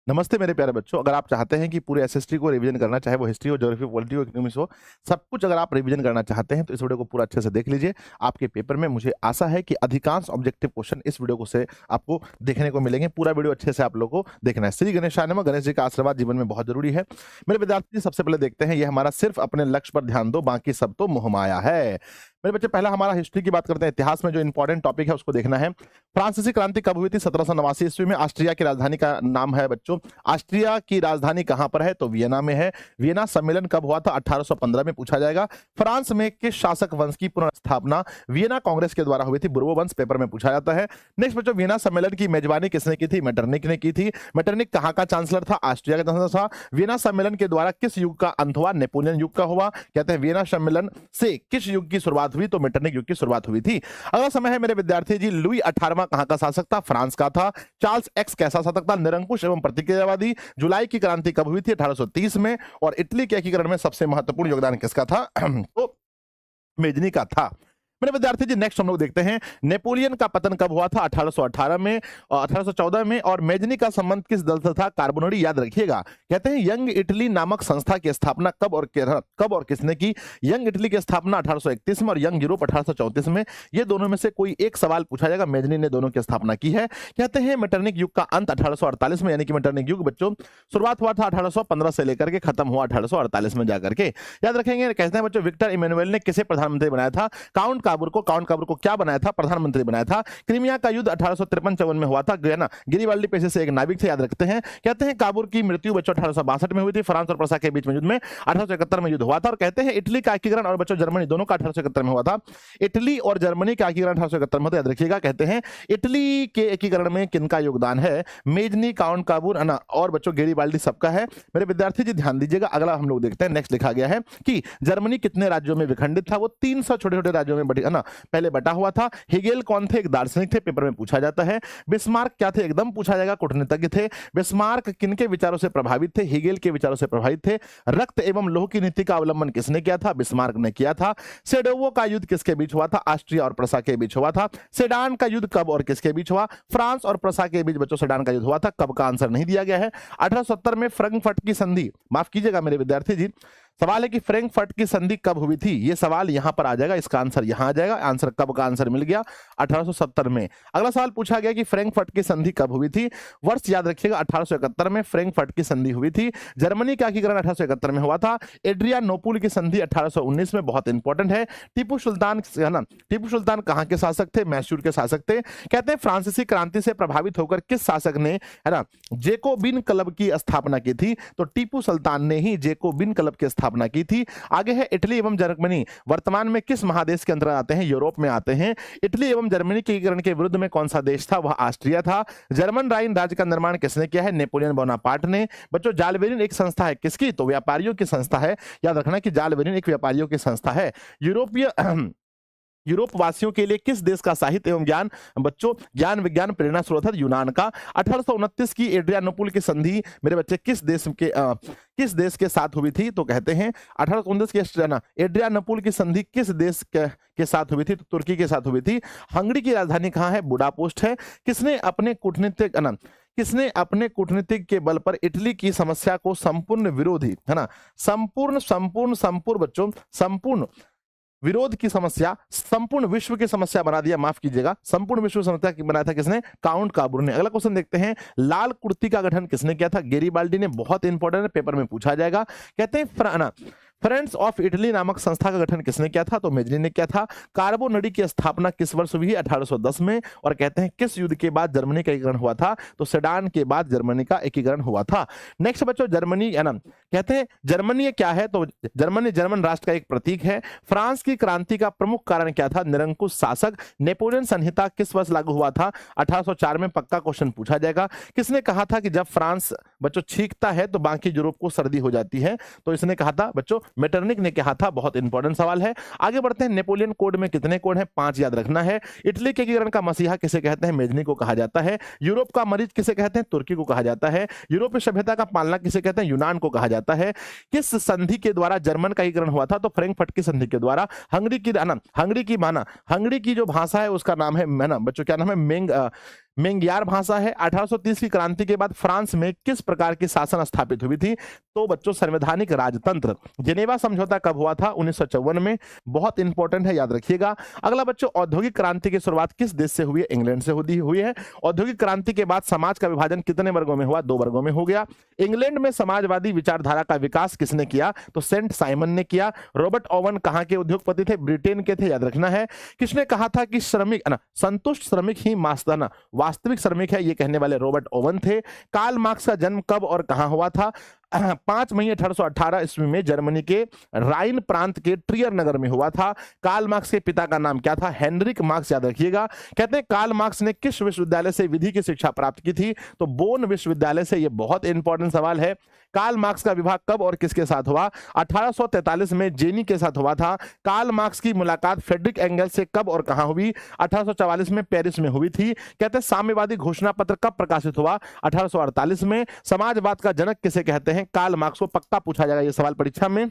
नमस्ते मेरे प्यारे बच्चों। अगर आप चाहते हैं कि पूरे एसएसटी को रिवीजन करना, चाहे वो हिस्ट्री हो, ज्योग्राफी, पॉलिटी हो, इकोनॉमिक्स हो, सब कुछ अगर आप रिवीजन करना चाहते हैं तो इस वीडियो को पूरा अच्छे से देख लीजिए। आपके पेपर में मुझे आशा है कि अधिकांश ऑब्जेक्टिव क्वेश्चन इस वीडियो को से आपको देखने को मिलेंगे। पूरा वीडियो अच्छे से आप लोगों को देखना है। श्री गणेशाय नमः। गणेश जी का आशीर्वाद जीवन में बहुत जरूरी है। मेरे विद्यार्थी, सबसे पहले देखते हैं, ये हमारा सिर्फ अपने लक्ष्य पर ध्यान दो, बाकी सब तो मोहमाया है। मेरे बच्चे, पहला हमारा हिस्ट्री की बात करते हैं। इतिहास में जो इंपॉर्टेंट टॉपिक है उसको देखना है। फ्रांसीसी क्रांति कब हुई थी? 1789 ईस्वी में। ऑस्ट्रिया की राजधानी का नाम है बच्चों, ऑस्ट्रिया की राजधानी कहां पर है? तो वियना में है। वियना सम्मेलन कब हुआ था? 1815 में पूछा जाएगा। फ्रांस में किस शासक वंश की पुनर्स्थापना वियना कांग्रेस के द्वारा हुई थी? बुर्बो वंश। पेपर में पूछा जाता है। नेक्स्ट बच्चों, वियना सम्मेलन की मेजबानी किसने की थी? मेटरनिक ने की थी। मेटरनिक कहां का चांसलर था? ऑस्ट्रिया का चांसलर था। वियना सम्मेलन के द्वारा किस युग का अंत हुआ? नेपोलियन युग का हुआ। कहते हैं वियना सम्मेलन से किस युग की शुरुआत हुई? तो मेटरनिक युग की शुरुआत हुई थी। अगला समय है मेरे विद्यार्थी जी, लुई 18वां कहां का शासक था? फ्रांस का था। चार्ल्स एक्स कैसा शासक था? निरंकुश एवं प्रतिक्रियावादी। जुलाई की क्रांति कब हुई थी? 1830 में। और इटली के एकीकरण में सबसे महत्वपूर्ण योगदान किसका था? तो मेजनी का था। मेरे विद्यार्थी जी, नेक्स्ट हम लोग देखते हैं, नेपोलियन का पतन कब हुआ था? 1818 में और 1814 में। और मेजनी का संबंध किस दल से था? कार्बोनरी। याद रखिएगा। कहते हैं यंग इटली नामक संस्था की स्थापना कब और किसने की? यंग इटली की स्थापना 1831 में और यंग यूरोप 1834 में। ये दोनों में से कोई एक सवाल पूछा जाएगा। मेजनी ने दोनों की स्थापना की है। कहते हैं मेटरनिक युग का अंत 1848 में, यानी कि मेटरनिक युग बच्चों शुरुआत हुआ था 1815 से लेकर के खत्म हुआ 1848 में जाकर के। याद रखेंगे। कहते हैं बच्चों, विक्टर इमैनुअल ने किसे प्रधानमंत्री बनाया था? काउंट काबूर को क्या बनाया था? प्रधानमंत्री बनाया था। क्रीमिया का युद्ध 1853-54 में हुआ था। ना गिरिबाल्डी पेशे से एक नाविक थे, याद रखते हैं। कहते हैं काबूर की मृत्यु बच्चों 1862 में हुई थी। फ्रांस और प्रसा के बीच में युद्ध में 1871 में युद्ध हुआ था। और कहते हैं इटली का एकीकरण और बच्चों जर्मनी दोनों का 1871 में हुआ था। इटली और जर्मनी का एकीकरण 1871 में होता है, याद रखिएगा। कहते हैं इटली के एकीकरण में किनका योगदान है? मेजनी, काउंट काबूर है ना, और बच्चों गिरिबाल्डी सबका है। मेरे विद्यार्थी जी ध्यान दीजिएगा। अगला हम लोग देखते हैं। नेक्स्ट लिखा गया है कि जर्मनी कितने राज्यों में विखंडित था? वो 300 छोटे छोटे राज्यों में पहले बटा हुआ था। हेगेल कौन थे? एक दार्शनिक थे, पेपर में पूछा जाता है। बिस्मार्क क्या थे? एकदम पूछा जाएगा, कूटनीतिज्ञ थे। बिस्मार्क किनके विचारों से प्रभावित थे? हेगेल के विचारों से प्रभावित थे। रक्त एवं लोह की नीति का अवलंबन किसने किया था? बिस्मार्क ने किया था। सेडोवो का युद्ध किसके बीच हुआ था? ऑस्ट्रिया और प्रसा के बीच हुआ था। सेडान का युद्ध कब और किसके बीच हुआ? फ्रांस और प्रसा के बीच बच्चों सेडान का युद्ध हुआ था। कब का आंसर नहीं दिया गया है। 1870 में फ्रैंकफर्ट की संधि, माफ कीजिएगा मेरे विद्यार्थी जी, सवाल है कि फ्रैंकफर्ट की संधि कब हुई थी? ये सवाल यहां पर आ जाएगा, इसका आंसर यहां आ जाएगा। आंसर कब का आंसर मिल गया? 1870 में। अगला सवाल पूछा गया कि फ्रैंकफर्ट की संधि कब हुई थी? वर्ष याद रखिएगा, 1871 में फ्रैंकफर्ट की संधि हुई थी। जर्मनी का एकीकरण 1871 में हुआ था। एड्रियानोपुल की संधि 1819 में, बहुत इंपॉर्टेंट है। टीपू सुल्तान है ना, टीपू सुल्तान कहां के शासक थे? मैसूर के शासक थे। कहते हैं फ्रांसीसी क्रांति से प्रभावित होकर किस शासक ने है ना जेकोबिन क्लब की स्थापना की थी? तो टीपू सुल्तान ने ही जेकोबिन क्लब की स्थापना की थी। आगे है इटली एवं जर्मनी वर्तमान में किस महादेश के अंतर्गत आते हैं? यूरोप में आते हैं। इटली एवं जर्मनी के एकीकरण के विरुद्ध में कौन सा देश था? वह ऑस्ट्रिया था। जर्मन राइन राज्य का निर्माण किसने किया है? नेपोलियन बोनापार्ट ने। बच्चों जालबेरिन एक संस्था है किसकी? तो व्यापारियों की संस्था है। याद रखना कि जालबेरिन एक व्यापारियों की संस्था है। यूरोपीय यूरोप वासियों के लिए किस देश का साहित्य एवं ज्ञान बच्चों ज्ञान विज्ञान प्रेरणा स्रोत है? यूनान का। 1829 की एड्रियानोपुल की संधि मेरे बच्चे किस देश के साथ हुई थी? तो कहते हैं 1829 की एड्रियानोपुल की संधि किस देश के साथ हुई थी? तो तुर्की के साथ हुई थी। हंगरी की राजधानी कहां है? बुडापेस्ट है। किसने अपने कूटनीतिक के बल पर इटली की समस्या को संपूर्ण विरोधी है ना संपूर्ण बच्चों संपूर्ण विरोध की समस्या संपूर्ण विश्व की समस्या बना दिया? माफ कीजिएगा, संपूर्ण विश्व की समस्या बनाया था किसने? काउंट काबूर ने। अगला क्वेश्चन देखते हैं, लाल कुर्ती का गठन किसने किया था? गेरिबाल्डी ने। बहुत इंपॉर्टेंट है, पेपर में पूछा जाएगा। कहते हैं फ्रेंड्स ऑफ इटली नामक संस्था का गठन किसने किया था? तो मेजनी ने किया था। कार्बोनरी की स्थापना किस वर्ष हुई? 1810 में। और कहते हैं किस युद्ध के बाद जर्मनी का एकीकरण हुआ था? तो सेडान के बाद जर्मनी का एकीकरण हुआ था। नेक्स्ट बच्चों, जर्मनी है ना, कहते हैं जर्मनी क्या है? तो जर्मनी जर्मन राष्ट्र का एक प्रतीक है। फ्रांस की क्रांति का प्रमुख कारण क्या था? निरंकुश शासक। नेपोलियन संहिता किस वर्ष लागू हुआ था? 1804 में। पक्का क्वेश्चन पूछा जाएगा। किसने कहा था कि जब फ्रांस बच्चों छींकता है तो बाकी यूरोप को सर्दी हो जाती है? तो इसने कहा था बच्चों, मेटरनिक ने कहा था। बहुत इंपॉर्टेंट सवाल है। आगे बढ़ते हैं। नेपोलियन कोड में कितने कोड हैं? 5 याद रखना है। इटली के एकीकरण का मसीहा किसे कहते हैं? मेजनी को कहा जाता है। यूरोप का मरीज किसे कहते हैं? तुर्की को कहा जाता है। यूरोपीय सभ्यता का पालना किसे कहते हैं? यूनान को कहा जाता है। किस संधि के द्वारा जर्मन का एकीकरण हुआ था? तो फ्रैंकफर्ट की संधि के द्वारा। हंगरी की जो भाषा है उसका नाम है ना बच्चों, क्या नाम है? मेंगियार भाषा है। 1830 की क्रांति के बाद फ्रांस में किस प्रकार की शासन स्थापित हुई थी? तो बच्चों संवैधानिक राजतंत्र। जेनेवा समझौता कब हुआ था? 1954 में। बहुत इंपॉर्टेंट है, याद रखिएगा। अगला बच्चों, औद्योगिक क्रांति की शुरुआत किस देश से हुई है? इंग्लैंड से हुई है। औद्योगिक क्रांति के बाद समाज का विभाजन कितने वर्गों में हुआ? 2 वर्गों में हो गया। इंग्लैंड में समाजवादी विचारधारा का विकास किसने किया? तो सेंट साइमन ने किया। रॉबर्ट ओवन कहां के उद्योगपति थे? ब्रिटेन के थे, याद रखना है। किसने कहा था कि श्रमिक संतुष्ट श्रमिक ही वास्तविक श्रमिक है? ये कहने वाले रॉबर्ट ओवन थे। कार्ल मार्क्स का जन्म कब और कहां हुआ था? 5 मई 1818 ईस्वी में जर्मनी के राइन प्रांत के ट्रियर नगर में हुआ था। कार्ल मार्क्स के पिता का नाम क्या था? हेनरिक मार्क्स, याद रखिएगा। कहते हैं कार्ल मार्क्स ने किस विश्वविद्यालय से विधि की शिक्षा प्राप्त की थी? तो बोन विश्वविद्यालय से। ये बहुत इंपॉर्टेंट सवाल है। कार्ल मार्क्स का विवाह कब और किसके साथ हुआ? 1843 में जेनी के साथ हुआ था। कार्ल मार्क्स की मुलाकात फ्रेडरिक एंगल्स से कब और कहां हुई? 1844 में पेरिस में हुई थी। कहते हैं साम्यवादी घोषणा पत्र कब प्रकाशित हुआ? 1848 में। समाजवाद का जनक किसे कहते हैं? कार्ल मार्क्स को। पक्का पूछा जाएगा ये सवाल परीक्षा में।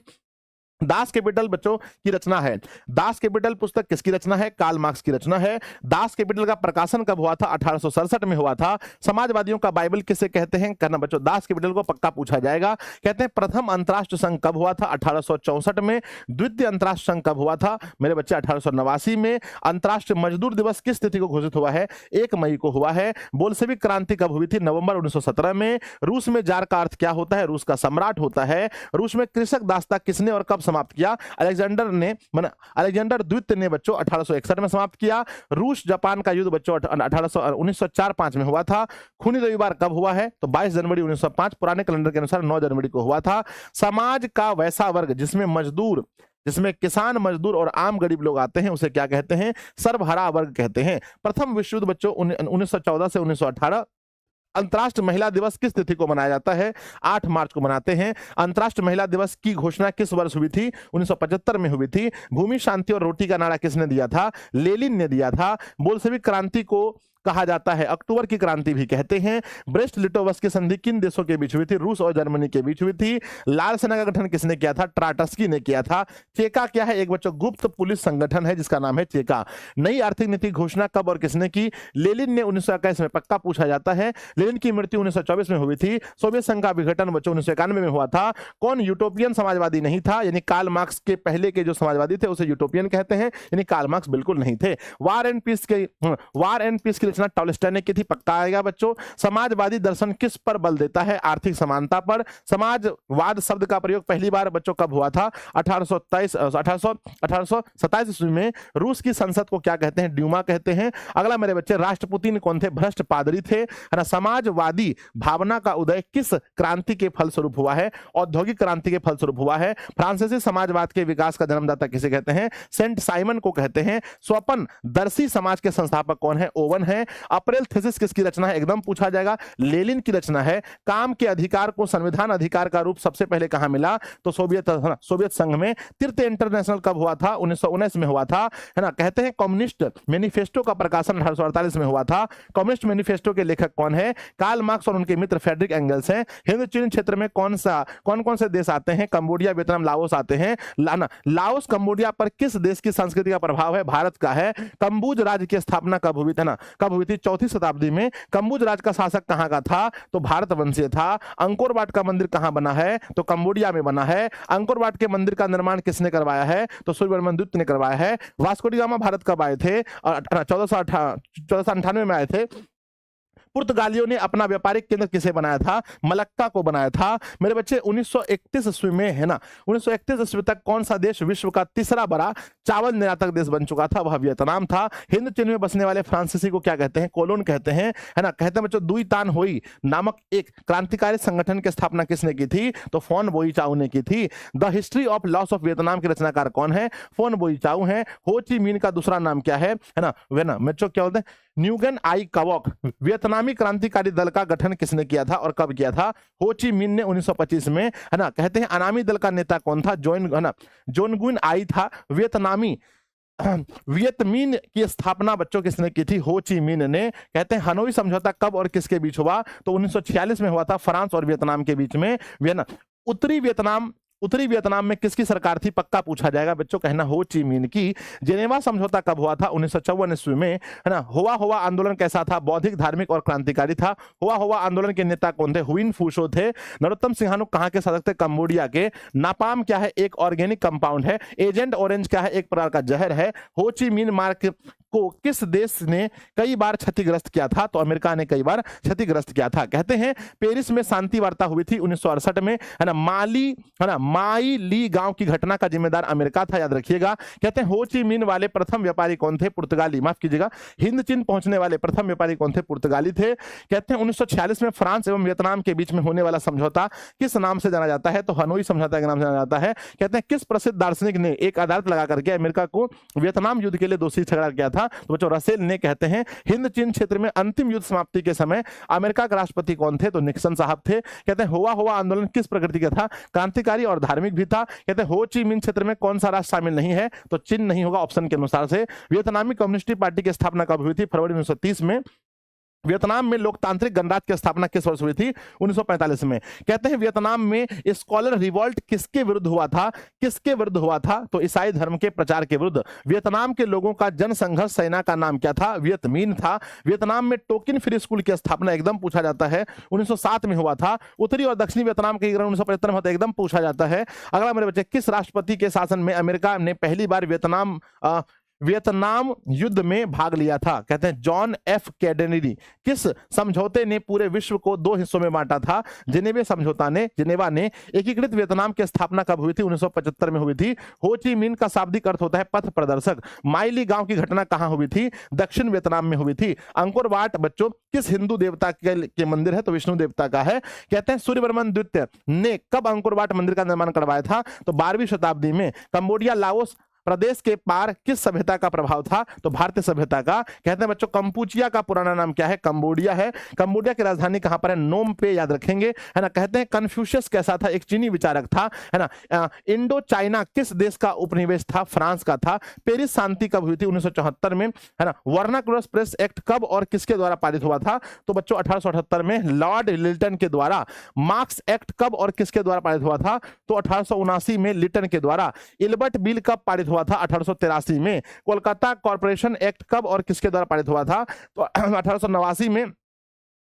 दास कैपिटल बच्चों की रचना है। दास कैपिटल पुस्तक किसकी रचना है? कार्ल मार्क्स की रचना है। दास कैपिटल का प्रकाशन कब हुआ था? 1867 में हुआ था। समाजवादियों का बाइबल किसे कहते हैं? करना बच्चों, दास कैपिटल को पक्का पूछा जाएगा। कहते हैं प्रथम अंतरराष्ट्रीय संघ कब हुआ था? 1864 में। द्वितीय अंतरराष्ट्रीय संघ कब हुआ था मेरे बच्चे? 1889 में। अंतरराष्ट्रीय मजदूर दिवस किस तिथि को घोषित हुआ है? 1 मई को हुआ है। बोल्शेविक क्रांति कब हुई थी? नवंबर 1917 में। रूस में जार का अर्थ क्या होता है? रूस का सम्राट होता है। रूस में कृषक दासता किसने और कब समाप्त किया? अलेक्जेंडर द्वितीय ने बच्चों 1861 में समाप्त किया। रूस जापान का युद्ध बच्चों 1904-5 में हुआ था। खूनी रविवार कब हुआ है? तो 22 जनवरी 1905। पुराने कैलेंडर के अनुसार 9 जनवरी को हुआ था। समाज का वैसा वर्ग जिसमें किसान, मजदूर और आम गरीब लोग आते हैं, उसे क्या कहते हैं? सर्वहारा वर्ग कहते हैं। प्रथम विश्व युद्ध बच्चों 1914 से 1918। अंतर्राष्ट्रीय महिला दिवस किस तिथि को मनाया जाता है? 8 मार्च को मनाते हैं। अंतर्राष्ट्रीय महिला दिवस की घोषणा किस वर्ष हुई थी? 1975 में हुई थी। भूमि, शांति और रोटी का नारा किसने दिया था? लेनिन ने दिया था। बोल्शेविक क्रांति को कहा जाता है अक्टूबर की क्रांति भी कहते हैं। ब्रेस्ट लिटोवस की संधि किन देशों के बीच हुई थी? रूस और जर्मनी के बीच हुई थी। लाल सेना का गठन किसने किया था? ट्राटस्की ने किया था। चेका क्या है? एक बच्चों गुप्त पुलिस संगठन है जिसका नाम है चेका। नई आर्थिक नीति घोषणा कब और किसने की? लेनिन ने 1921 में। पक्का पूछा जाता है। लेनिन की मृत्यु 1924 में हुई थी। सोवियत संघ का विघटन बच्चों 1991 में हुआ था। कौन यूटोपियन समाजवादी नहीं था? यानी कार्ल मार्क्स के पहले के जो समाजवादी थे उसे यूटोपियन कहते हैं, यानी कार्ल मार्क्स बिल्कुल नहीं थे। वार एंड पीस की रचना टॉलस्टॉय ने की थी। पक्का आएगा बच्चों। समाजवादी दर्शन किस पर बल देता है? आर्थिक समानता पर। समाजवाद शब्द का प्रयोग पहली बार बच्चों कब हुआ था? 1827 ईस्वी में। रूस की संसद को क्या कहते हैं? ड्यूमा कहते हैं। अगला मेरे बच्चे, राष्ट्रपुतिन कौन थे? भ्रष्ट पादरी थे, है ना। समाजवादी भावना का उदय किस क्रांति के फलस्वरूप हुआ है? औद्योगिक क्रांति के फलस्वरूप हुआ है। फ्रांसीसी समाजवाद के विकास का जन्मदाता किसे कहते हैं? सेंट साइमन को कहते हैं। स्वपन दर्शी समाज के संस्थापक कौन है? ओवन है। अप्रैल थीसिस किसकी रचना है? एकदम पूछा जाएगा, लेनिन की रचना है। काम के अधिकार को संविधान अधिकार का रूप सबसे पहले कहां मिला? तो सोवियत संघ में। तृतीय इंटरनेशनल कब हुआ था? 1919 में हुआ था, है ना। कहते हैं कम्युनिस्ट मैनिफेस्टो का प्रकाशन 1848 में हुआ था। कम्युनिस्ट मैनिफेस्टो के लेखक कौन है? कार्ल मार्क्स और उनके मित्र फ्रेडरिक एंगल्स हैं। हिंद चीन क्षेत्र में कौन कौन से देश आते हैं? कंबोडिया, वियतनाम, लाओस आते हैं। लाओस कंबोडिया पर किस देश की संस्कृति का प्रभाव है? भारत का है। कंबुज राज्य की स्थापना कब हुई थी? कब हुई थी? 4वीं शताब्दी में। कंबुज राज का शासक कहां का था? तो भारत वंशीय था। अंकोर वाट का मंदिर कहां बना है? तो कंबोडिया में बना है। अंकोर वाट के मंदिर का निर्माण किसने करवाया है? तो सूर्यवर्मन द्वितीय ने करवाया है। वास्को डी गामा भारत कब आए थे? 1498 में आए थे। पुर्तगालियों ने अपना व्यापारिक केंद्र किसे बनाया था? मलक्का को बनाया था। मेरे बच्चे 1931 ईस्वी में, है ना, 1931 ईस्वी तक कौन सा देश विश्व का तीसरा बड़ा चावल निर्यातक देश बन चुका था? वह वियतनाम था। हिंद चीन में बसने वाले फ्रांसीसी को क्या कहते हैं? कोलोन कहते हैं, है ना। कहते हैं बच्चों दुई तान होई नामक एक क्रांतिकारी संगठन की स्थापना किसने की थी? तो फोन बोई चाउ ने की थी। The history of loss of Vietnam के रचनाकार कौन है? फोन बोई चाउ है। हो ची मिन का दूसरा नाम क्या है ना? बच्चों क्या बोलते हैं? न्यूगन आई कवॉक। वियतनामी क्रांतिकारी दल का गठन किसने किया था और कब किया था? हो ची मिन ने 1925 में, है ना। कहते हैं अनामी दल का नेता कौन था? जोनगुन आई था। वियतमीन की स्थापना बच्चों किसने की थी? हो ची मिन ने। कहते हैं हनोई समझौता कब और किसके बीच हुआ? तो 1946 में हुआ था, फ्रांस और वियतनाम के बीच में। उत्तरी उत्तरी वियतनाम में किसकी सरकार थी, पक्का पूछा जाएगा बच्चों, कहना हो ची मिन की। जेनेवा समझौता कब हुआ था, 1954 ईस्वी में, है ना। हुआ आंदोलन कैसा था, बौद्धिक, धार्मिक और क्रांतिकारी था। हुआ आंदोलन के नेता कौन थे, हुइन फूशो थे। नरोत्तम सिंहानुक कहां के शासक थे, कंबोडिया के। नापाम क्या है, एक ऑर्गेनिक कंपाउंड है। एजेंट ऑरेंज क्या है, एक प्रकार का जहर है। हो ची मिन मार्ग को किस देश ने कई बार क्षतिग्रस्त किया था, तो अमेरिका ने कई बार क्षतिग्रस्त किया था। कहते हैं पेरिस में शांति वार्ता हुई थी 1968 में, है ना। माई ली गांव की घटना का जिम्मेदार अमेरिका था, याद रखिएगा। कहते हैं हो ची मिन वाले प्रथम व्यापारी कौन थे, पुर्तगाली, माफ कीजिएगा, हिंद चीन पहुंचने वाले प्रथम व्यापारी कौन थे, पुर्तगाली थे। कहते हैं 1946 में फ्रांस एवं वियतनाम के बीच में होने वाला समझौता किस नाम से जाना जाता है, तो हनोई समझौता के नाम से जाना जाता है। कहते हैं किस प्रसिद्ध दार्शनिक ने एक अदालत लगा करके अमेरिका को वियतनाम युद्ध के लिए दोषी ठहरा किया था, तो बच्चों रसेल ने। कहते हैं हिंद चीन क्षेत्र में अंतिम युद्ध समाप्ति के समय अमेरिका के राष्ट्रपति कौन थे, तो निक्सन साहब थे। कहते हैं हुआ आंदोलन किस प्रकृति का था, क्रांतिकारी और धार्मिक भी था। कहते हैं हो ची मिन क्षेत्र में कौन सा राष्ट्र शामिल नहीं है, तो चीन नहीं होगा ऑप्शन के अनुसार से। वियतनामी कम्युनिस्ट पार्टी की स्थापना कब हुई थी, फरवरी 1930 में। वियतनाम में लोकतांत्रिक गणराज्य की स्थापना किस वर्ष हुई थी, 1945 में। कहते हैं वियतनाम में स्कॉलर रिवॉल्ट किसके विरुद्ध हुआ था, किसके विरुद्ध हुआ था, तो ईसाई धर्म के प्रचार के विरुद्ध। वियतनाम के लोगों का जनसंघर्ष सेना का नाम क्या था, वियतमीन था। वियतनाम में टोकिन फ्री स्कूल की स्थापना एकदम पूछा जाता है 1907 में हुआ था। उत्तरी और दक्षिणी वियतनाम के 1975 में होता है, एकदम पूछा जाता है। अगला मेरे बच्चे, किस राष्ट्रपति के शासन में अमेरिका ने पहली बार वियतनाम युद्ध में भाग लिया था, कहते हैं जॉन एफ कैनेडी। किस समझौते ने पूरे विश्व को दो हिस्सों में बांटा था, जिनेवा ने। एकीकृत वियतनाम की स्थापना कब हुई थी, 1975 में हुई थी। हो ची मिन का शाब्दिक अर्थ होता है पथ प्रदर्शक। माइली गांव की घटना कहां हुई थी, दक्षिण वियतनाम में हुई थी। अंकुर वाट बच्चों किस हिंदू देवता के मंदिर है, तो विष्णु देवता का है। कहते हैं सूर्यवर्मन द्वितीय ने कब अंकुर वाट मंदिर का निर्माण करवाया था, तो 12वीं शताब्दी में। कंबोडिया लाओस प्रदेश के पार किस सभ्यता का प्रभाव था, तो भारतीय सभ्यता का। कहते हैं बच्चों कंपूचिया का पुराना नाम क्या है, कंबोडिया है। कंबोडिया की राजधानी कहां पर है, नोम पे, याद रखेंगे, है ना। कहते हैं कन्फ्यूशियस कैसा था, एक चीनी विचारक था, है ना। इंडो चाइना किस देश का उपनिवेश था, फ्रांस का था। पेरिस शांति कब हुई थी, 1974 में, है ना। वर्नाकुलर प्रेस एक्ट कब और किसके द्वारा पारित हुआ था, तो बच्चों 1878 में लॉर्ड लिटन के द्वारा। मार्क्स एक्ट कब और किसके द्वारा पारित हुआ था, तो 1879 में लिटन के द्वारा। इल्बर्ट बिल कब पारित हुआ था, 1883 में। कोलकाता कॉर्पोरेशन एक्ट कब और किसके द्वारा पारित हुआ था, तो 1889 में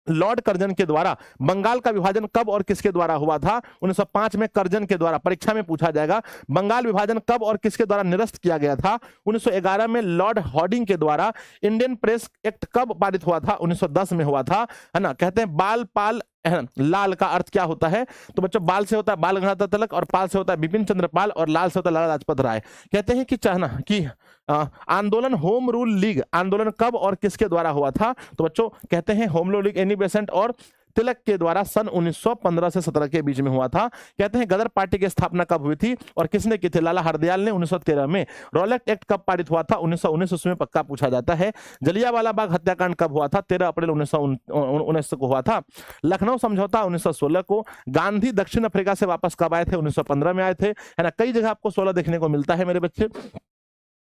लॉर्ड कर्जन के द्वारा। बंगाल का विभाजन कब और किसके द्वारा हुआ था, 1905 में कर्जन के द्वारा, परीक्षा में पूछा जाएगा। बंगाल विभाजन कब और किसके द्वारा निरस्त किया गया था, 1911 में लॉर्ड हॉर्डिंग के द्वारा। इंडियन प्रेस एक्ट कब पारित हुआ था, 1910 में हुआ था, है ना। कहते हैं बाल पाल लाल का अर्थ क्या होता है, तो बच्चों बाल से होता है बाल गंगाधर तिलक, और पाल से होता है बिपिन चंद्र पाल, और लाल से होता है लाला लाजपत राय। कहते हैं कि चाहना कि आंदोलन होम रूल लीग आंदोलन कब और किसके द्वारा हुआ था, तो बच्चों कहते हैं home rule league Annie Besant और तिलक के द्वारा सन 1915 से 17 के बीच में हुआ था। कहते हैं गदर पार्टी की स्थापना कब हुई थी और किसने की थी, लाला हरदयाल ने 1913 में। रॉलेट एक्ट कब पारित हुआ था, 1919, उसमें पक्का पूछा जाता है। जलियांवाला बाग हत्याकांड कब हुआ था, 13 अप्रैल 1919 को हुआ था। लखनऊ समझौता 1916 को। गांधी दक्षिण अफ्रीका से वापस कब आए थे, 1915 में आए थे, है ना। कई जगह आपको 16 देखने को मिलता है मेरे बच्चे।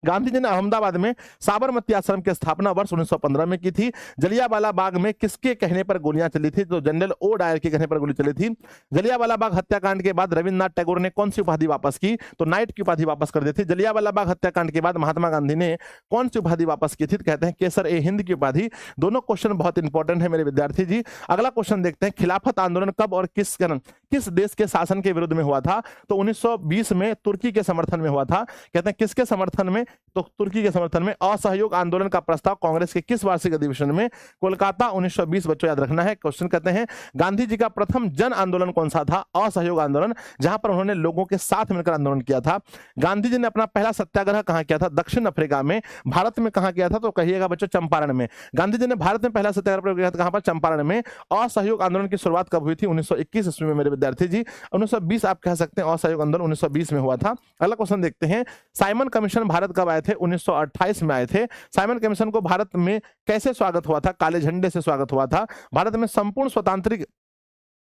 गांधी जी ने अहमदाबाद में साबरमती आश्रम की स्थापना वर्ष 1915 में की थी। जलियांवाला बाग में किसके कहने पर गोलियां चली थी, तो जनरल ओ डायर के कहने पर गोली चली थी। जलियांवाला बाग हत्याकांड के बाद रविन्द्रनाथ टैगोर ने कौन सी उपाधि वापस की, तो नाइट की उपाधि वापस कर दी थी। जलियांवाला बाग हत्याकांड के बाद महात्मा गांधी ने कौन सी उपाधि वापस की थी, तो कहते हैं केसर ए हिंद की उपाधि। दोनों क्वेश्चन बहुत इंपॉर्टेंट है मेरे विद्यार्थी जी। अगला क्वेश्चन देखते हैं, खिलाफत आंदोलन कब और किस देश के शासन के विरुद्ध में हुआ था, तो 1920 में तुर्की के समर्थन में हुआ था। कहते हैं किसके समर्थन में, तो तुर्की के समर्थन में। असहयोग आंदोलन का प्रस्ताव कांग्रेस के किस वार्षिक अधिवेशन में, कोलकाता 1920, बच्चों याद रखना है। क्वेश्चन कहते हैं गांधी जी का प्रथम जन आंदोलन कौन सा था, असहयोग आंदोलन, जहां पर उन्होंने लोगों के साथ मिलकर आंदोलन किया था। गांधी जी ने अपना पहला सत्याग्रह कहां किया था, दक्षिण अफ्रीका में। भारत में कहां किया था, तो कहिएगा बच्चों चंपारण में। गांधी जी ने भारत में पहला सत्याग्रह किया था कहां पर, चंपारण में। असहयोग आंदोलन की शुरुआत कब हुई थी, 1921 ईस्वी में मेरे विद्यार्थी जी। 1920 आप कह सकते हैं, असहयोग आंदोलन 1920 में हुआ था। अगला क्वेश्चन देखते हैं, साइमन कमीशन भारत कब आए थे, 1928 में आए थे। साइमन कमीशन को भारत में कैसे स्वागत हुआ था, काले झंडे से स्वागत हुआ था। भारत में संपूर्ण स्वतंत्र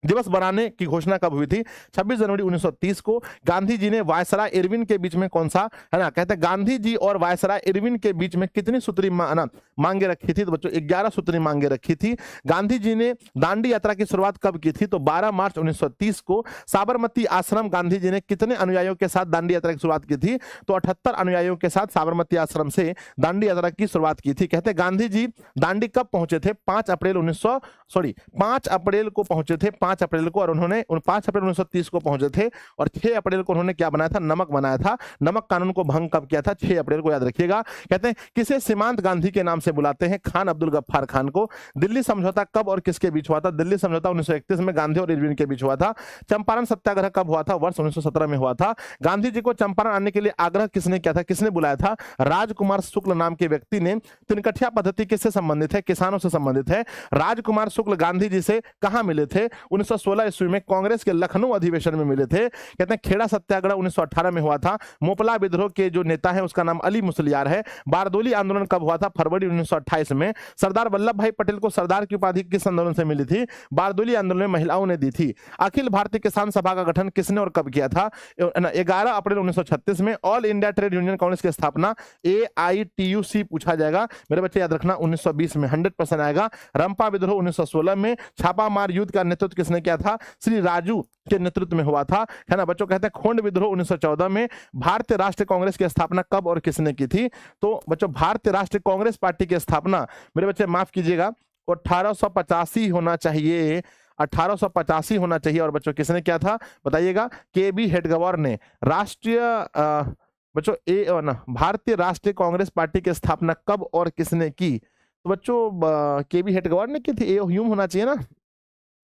दिवस बनाने की घोषणा कब हुई थी? 26 जनवरी 1930 को। गांधी जी ने वायसराय इरविन के बीच में कौन सा, है ना, कहते हैं गांधी जी और वायसराय इरविन के बीच में कितनी सूत्री मांगे रखी थी? तो बच्चों 11 सूत्री मांगे रखी थी। गांधी जी ने दांडी यात्रा की शुरुआत कब की थी? तो 12 मार्च 1930 को। साबरमती आश्रम गांधी जी ने कितने अनुयायियों के साथ दांडी यात्रा की शुरुआत की थी? तो 78 अनुयायियों के साथ साबरमती आश्रम से दांडी यात्रा की शुरुआत की थी। कहते हैं गांधी जी दांडी कब पहुंचे थे? 5 अप्रैल को पहुंचे थे, 5 अप्रैल को, और उन्होंने 5 अप्रैल 1930 को पहुंचे थे और 6 अप्रैल को उन्होंने क्या बनाया था? नमक बनाया था। नमक कानून को भंग कब किया था? 6 अप्रैल को, याद रखिएगा। कहते हैं किसे सीमांत गांधी के नाम से बुलाते हैं? खान अब्दुल गफ्फार खान को। दिल्ली समझौता कब और किसके बीच हुआ था? दिल्ली समझौता 1931 में गांधी और इरविन के बीच हुआ था। चंपारण सत्याग्रह कब हुआ था? वर्ष 1917 में हुआ था। गांधी जी को चंपारण आने के लिए आग्रह किसने किया था? किसने बुलाया था? राजकुमार शुक्ल नाम के व्यक्ति ने। तिनकठिया पद्धति किससे संबंधित है? किसानों से संबंधित है। राजकुमार शुक्ल गांधी जी से कहां मिले थे? 1916 ईस्वी में कांग्रेस के लखनऊ अधिवेशन में मिले थे। कहते हैं खेड़ा सत्याग्रह 1918 में हुआ था। मोपला विद्रोह के जो नेता है उसका नाम अली मुसलियार है। बारदोली आंदोलन कब हुआ था? फरवरी 1928 में। सरदार वल्लभ भाई पटेल को सरदार की उपाधि किस आंदोलन से मिली थी? बारदोली आंदोलन में महिलाओं ने दी थी। अखिल भारतीय किसान सभा का गठन किसने और कब किया था? 11 अप्रैल 1936 में। All India trade union Congress की स्थापना AITUC पूछा जाएगा मेरे बच्चे, याद रखना, 1920 में 100% आएगा। रंपा विद्रोह 1916 में। छापा मार युद्ध का नेतृत्व किसने किया था? श्री राजू के नेतृत्व में हुआ था, है ना बच्चों। कहते हैं खोंड विद्रोह 1914 में। भारतीय राष्ट्रीय कांग्रेस की स्थापना कब और किसने की थी? तो बच्चों भारतीय राष्ट्रीय कांग्रेस पार्टी की स्थापना मेरे बच्चे माफ कीजिएगा 1885 होना चाहिए, 1885 होना चाहिए। और बच्चों किसने किया था बताइएगा? KB हेडगेवार ने। राष्ट्रीय बच्चों भारतीय राष्ट्रीय कांग्रेस पार्टी की स्थापना कब और किसने की? तो बच्चों KB हेडगेवार ने की थी। ए ह्यूम होना चाहिए ना,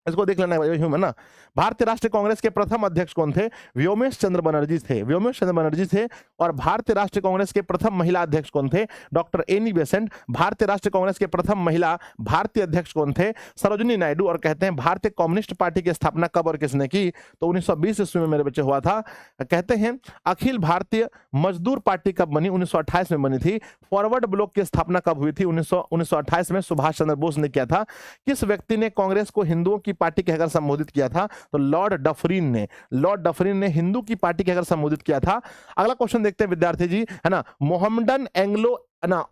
इसको देख लेना है ना। भारतीय राष्ट्रीय कांग्रेस के प्रथम अध्यक्ष कौन थे? व्योमेश चंद्र बनर्जी थे। व्योमेश चंद्र बनर्जी थे। और भारतीय राष्ट्रीय कांग्रेस के प्रथम महिला अध्यक्ष कौन थे? Doctor Annie Besant. भारतीय राष्ट्रीय कांग्रेस के प्रथम महिला भारतीय अध्यक्ष कौन थे? सरोजिनी नायडू। और कहते हैं भारतीय कम्युनिस्ट पार्टी की स्थापना कब और किसने की? तो 1920 ईस्वी में मेरे बच्चे हुआ था। कहते हैं अखिल भारतीय मजदूर पार्टी कब बनी? 1928 में बनी थी। फॉरवर्ड ब्लॉक की स्थापना कब हुई थी? 1928 में सुभाष चंद्र बोस ने किया था। किस व्यक्ति ने कांग्रेस को हिंदुओं की पार्टी कहकर संबोधित किया था? तो लॉर्ड डफरिन ने हिंदू की पार्टी कहकर संबोधित किया था। अगला क्वेश्चन देखते हैं विद्यार्थी जी, है ना। Mohammedan Anglo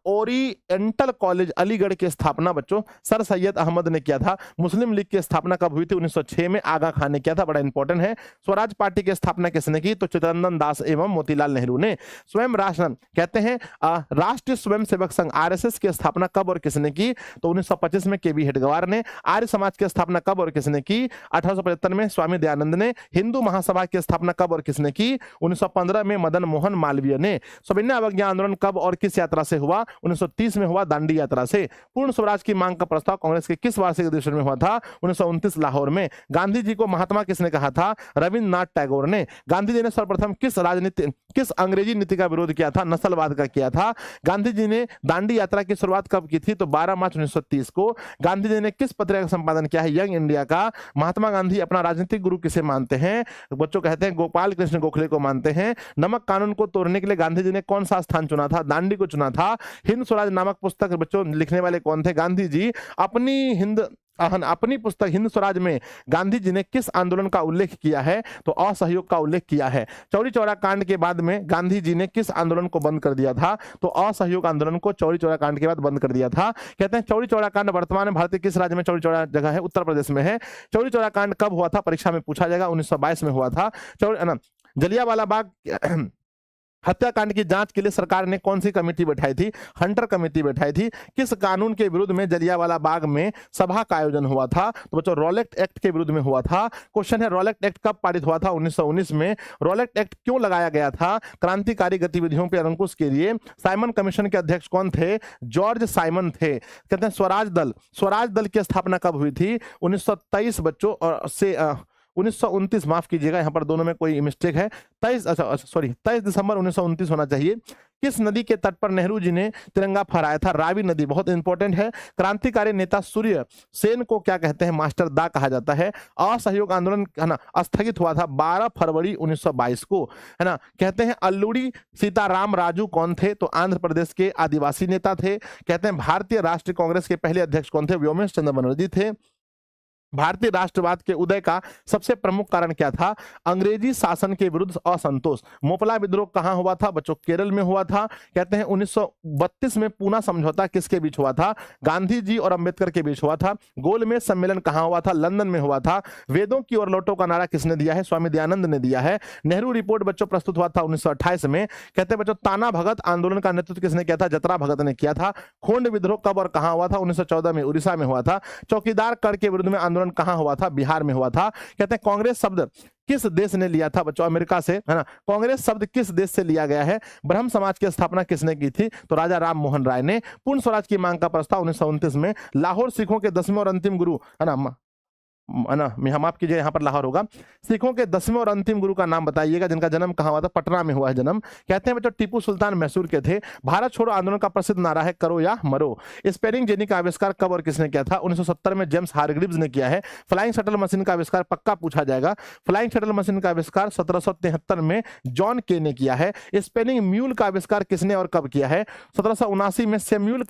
oriental college Aligarh की स्थापना बच्चों सर सैयद अहमद ने किया था। मुस्लिम लीग की स्थापना कब हुई थी? 1906 में। आगा खान ने किया था, बड़ा इंपॉर्टेंट है। स्वराज पार्टी की स्थापना किसने की? तो चित्तरंजन दास एवं मोतीलाल नेहरू ने। स्वयं राष्ट्र कहते हैं राष्ट्रीय स्वयंसेवक संघ RSS की स्थापना कब और किसने की? तो 1925 में KB हेडगेवार ने। आर्य समाज की स्थापना कब और किसने की? 1875 में स्वामी दयानंद ने। हिंदू महासभा की स्थापना कब और किसने की? 1915 में मदन मोहन मालवीय ने। सविनय अवज्ञा आंदोलन कब और किस यात्रा से हुआ? 1930 में हुआ, दांडी यात्रा से। पूर्ण स्वराज की मांग का प्रस्ताव कांग्रेस के किस वार्षिक अधिवेशन में हुआ था? 1929 लाहौर में। गांधी जी को महात्मा किसने कहा था? रविन्द्रनाथ टैगोर ने। गांधी जी ने सर्वप्रथम किस अंग्रेजी नीति का विरोध किया था? नस्लवाद का किया था। गांधी जी ने दांडी यात्रा की शुरुआत कब की थी? तो 12 मार्च 1930 को। गांधी जी ने किस पत्रिका का संपादन किया है? यंग इंडिया का। महात्मा गांधी अपना राजनीतिक गुरु किसे मानते हैं? बच्चों कहते हैं गोपाल कृष्ण गोखले को मानते हैं। नमक कानून को तोड़ने के लिए गांधी जी ने कौन सा स्थान चुना था? दांडी को चुना था। हिंद स्वराज नामक पुस्तक बच्चों लिखने वाले कौन थे? गांधी जी। अपनी पुस्तक हिंद स्वराज में गांधी जी ने किस आंदोलन का उल्लेख किया है? तो असहयोग का उल्लेख किया है। चौरी चौरा कांड के बाद में गांधी जी ने किस आंदोलन को बंद कर दिया था? तो असहयोग आंदोलन को चौरी चौरा कांड के बाद बंद कर दिया था। कहते हैं चौरी चौरा कांड वर्तमान में भारत के किस राज्य में चौरी चौरा जगह है? उत्तर प्रदेश में है। चौरी चौरा कांड कब हुआ था? परीक्षा में पूछा जाएगा, 1922 में हुआ था। जलियांवाला बाग हत्याकांड की जांच के लिए सरकार ने कौन सी कमेटी बैठाई थी? हंटर कमेटी बैठाई थी। किस कानून के विरुद्ध में जलियांवाला बाग में सभा का आयोजन हुआ था? तो बच्चों रॉलेट एक्ट के विरुद्ध में हुआ था। क्वेश्चन है रॉलेट एक्ट कब पारित हुआ था? 1919 में। रॉलेट एक्ट क्यों लगाया गया था? क्रांतिकारी गतिविधियों पर अंकुश के लिए। साइमन कमीशन के अध्यक्ष कौन थे? जॉर्ज साइमन थे। कहते हैं स्वराज दल की स्थापना कब हुई थी? 1923 बच्चों से 1929 माफ कीजिएगा, यहां पर दोनों में कोई मिस्टेक है। 23 दिसंबर 1929 होना चाहिए। किस नदी के तट पर नेहरू जी ने तिरंगा फहराया था? रावी नदी, बहुत इंपॉर्टेंट है। क्रांतिकारी नेता सूर्य सेन को क्या कहते हैं? मास्टर दा कहा जाता है। असहयोग आंदोलन है ना स्थगित हुआ था 12 फरवरी 1922 को, है ना। कहते हैं अल्लूरी सीताराम राजू कौन थे? तो आंध्र प्रदेश के आदिवासी नेता थे। कहते हैं भारतीय राष्ट्रीय कांग्रेस के पहले अध्यक्ष कौन थे? व्योमेश चंद्र बनर्जी थे। भारतीय राष्ट्रवाद के उदय का सबसे प्रमुख कारण क्या था? अंग्रेजी शासन के विरुद्ध असंतोष। मोपला विद्रोह कहां हुआ था बच्चों? केरल में हुआ था। कहते हैं 1932 में पूना समझौता किसके बीच हुआ था? गांधी जी और अंबेडकर के बीच हुआ था। गोलमेज सम्मेलन कहां हुआ था? लंदन में हुआ था। वेदों की ओर लौटो का नारा किसने दिया है? स्वामी दयानंद ने दिया है। नेहरू रिपोर्ट बच्चों प्रस्तुत हुआ था 1928 में। कहते हैं बच्चों ताना भगत आंदोलन का नेतृत्व किसने किया था? जतरा भगत ने किया था। खोंड विद्रोह कब और कहां हुआ था? 1914 में उड़ीसा में हुआ था। चौकीदार कर के विरुद्ध में आंदोलन कहां हुआ था? बिहार में हुआ था। कहते हैं कांग्रेस शब्द किस देश ने लिया था बच्चों? अमेरिका से, है ना। कांग्रेस शब्द किस देश से लिया गया है? ब्रह्म समाज की स्थापना किसने की थी? तो राजा राम मोहन राय ने। पूर्ण स्वराज की मांग का प्रस्ताव 1929 में। लाहौर सिखों के 10वें और अंतिम गुरु, है ना, हम माफ कीजिए, यहाँ पर लाहौर होगा। सिखों के 10वें और अंतिम गुरु का नाम बताइएगा जिनका जन्म कहाँ हुआ था? पटना में हुआ है जन्म। कहते हैं बच्चों टीपू सुल्तान मैसूर के थे। भारत छोड़ो आंदोलन का प्रसिद्ध नारा है करो या मरो। स्पेलिंग जेनी का आविष्कार कब और किसने किया था? 1970 में जेम्स हारग्रीव्स ने किया है। फ्लाइंग शटल मशीन का आविष्कार पक्का पूछा जाएगा। फ्लाइंग शटल मशीन का आविष्कार 1773 में जॉन के ने किया है। स्पेलिंग म्यूल का आविष्कार किसने और कब किया है? 1779 में सैम्यूल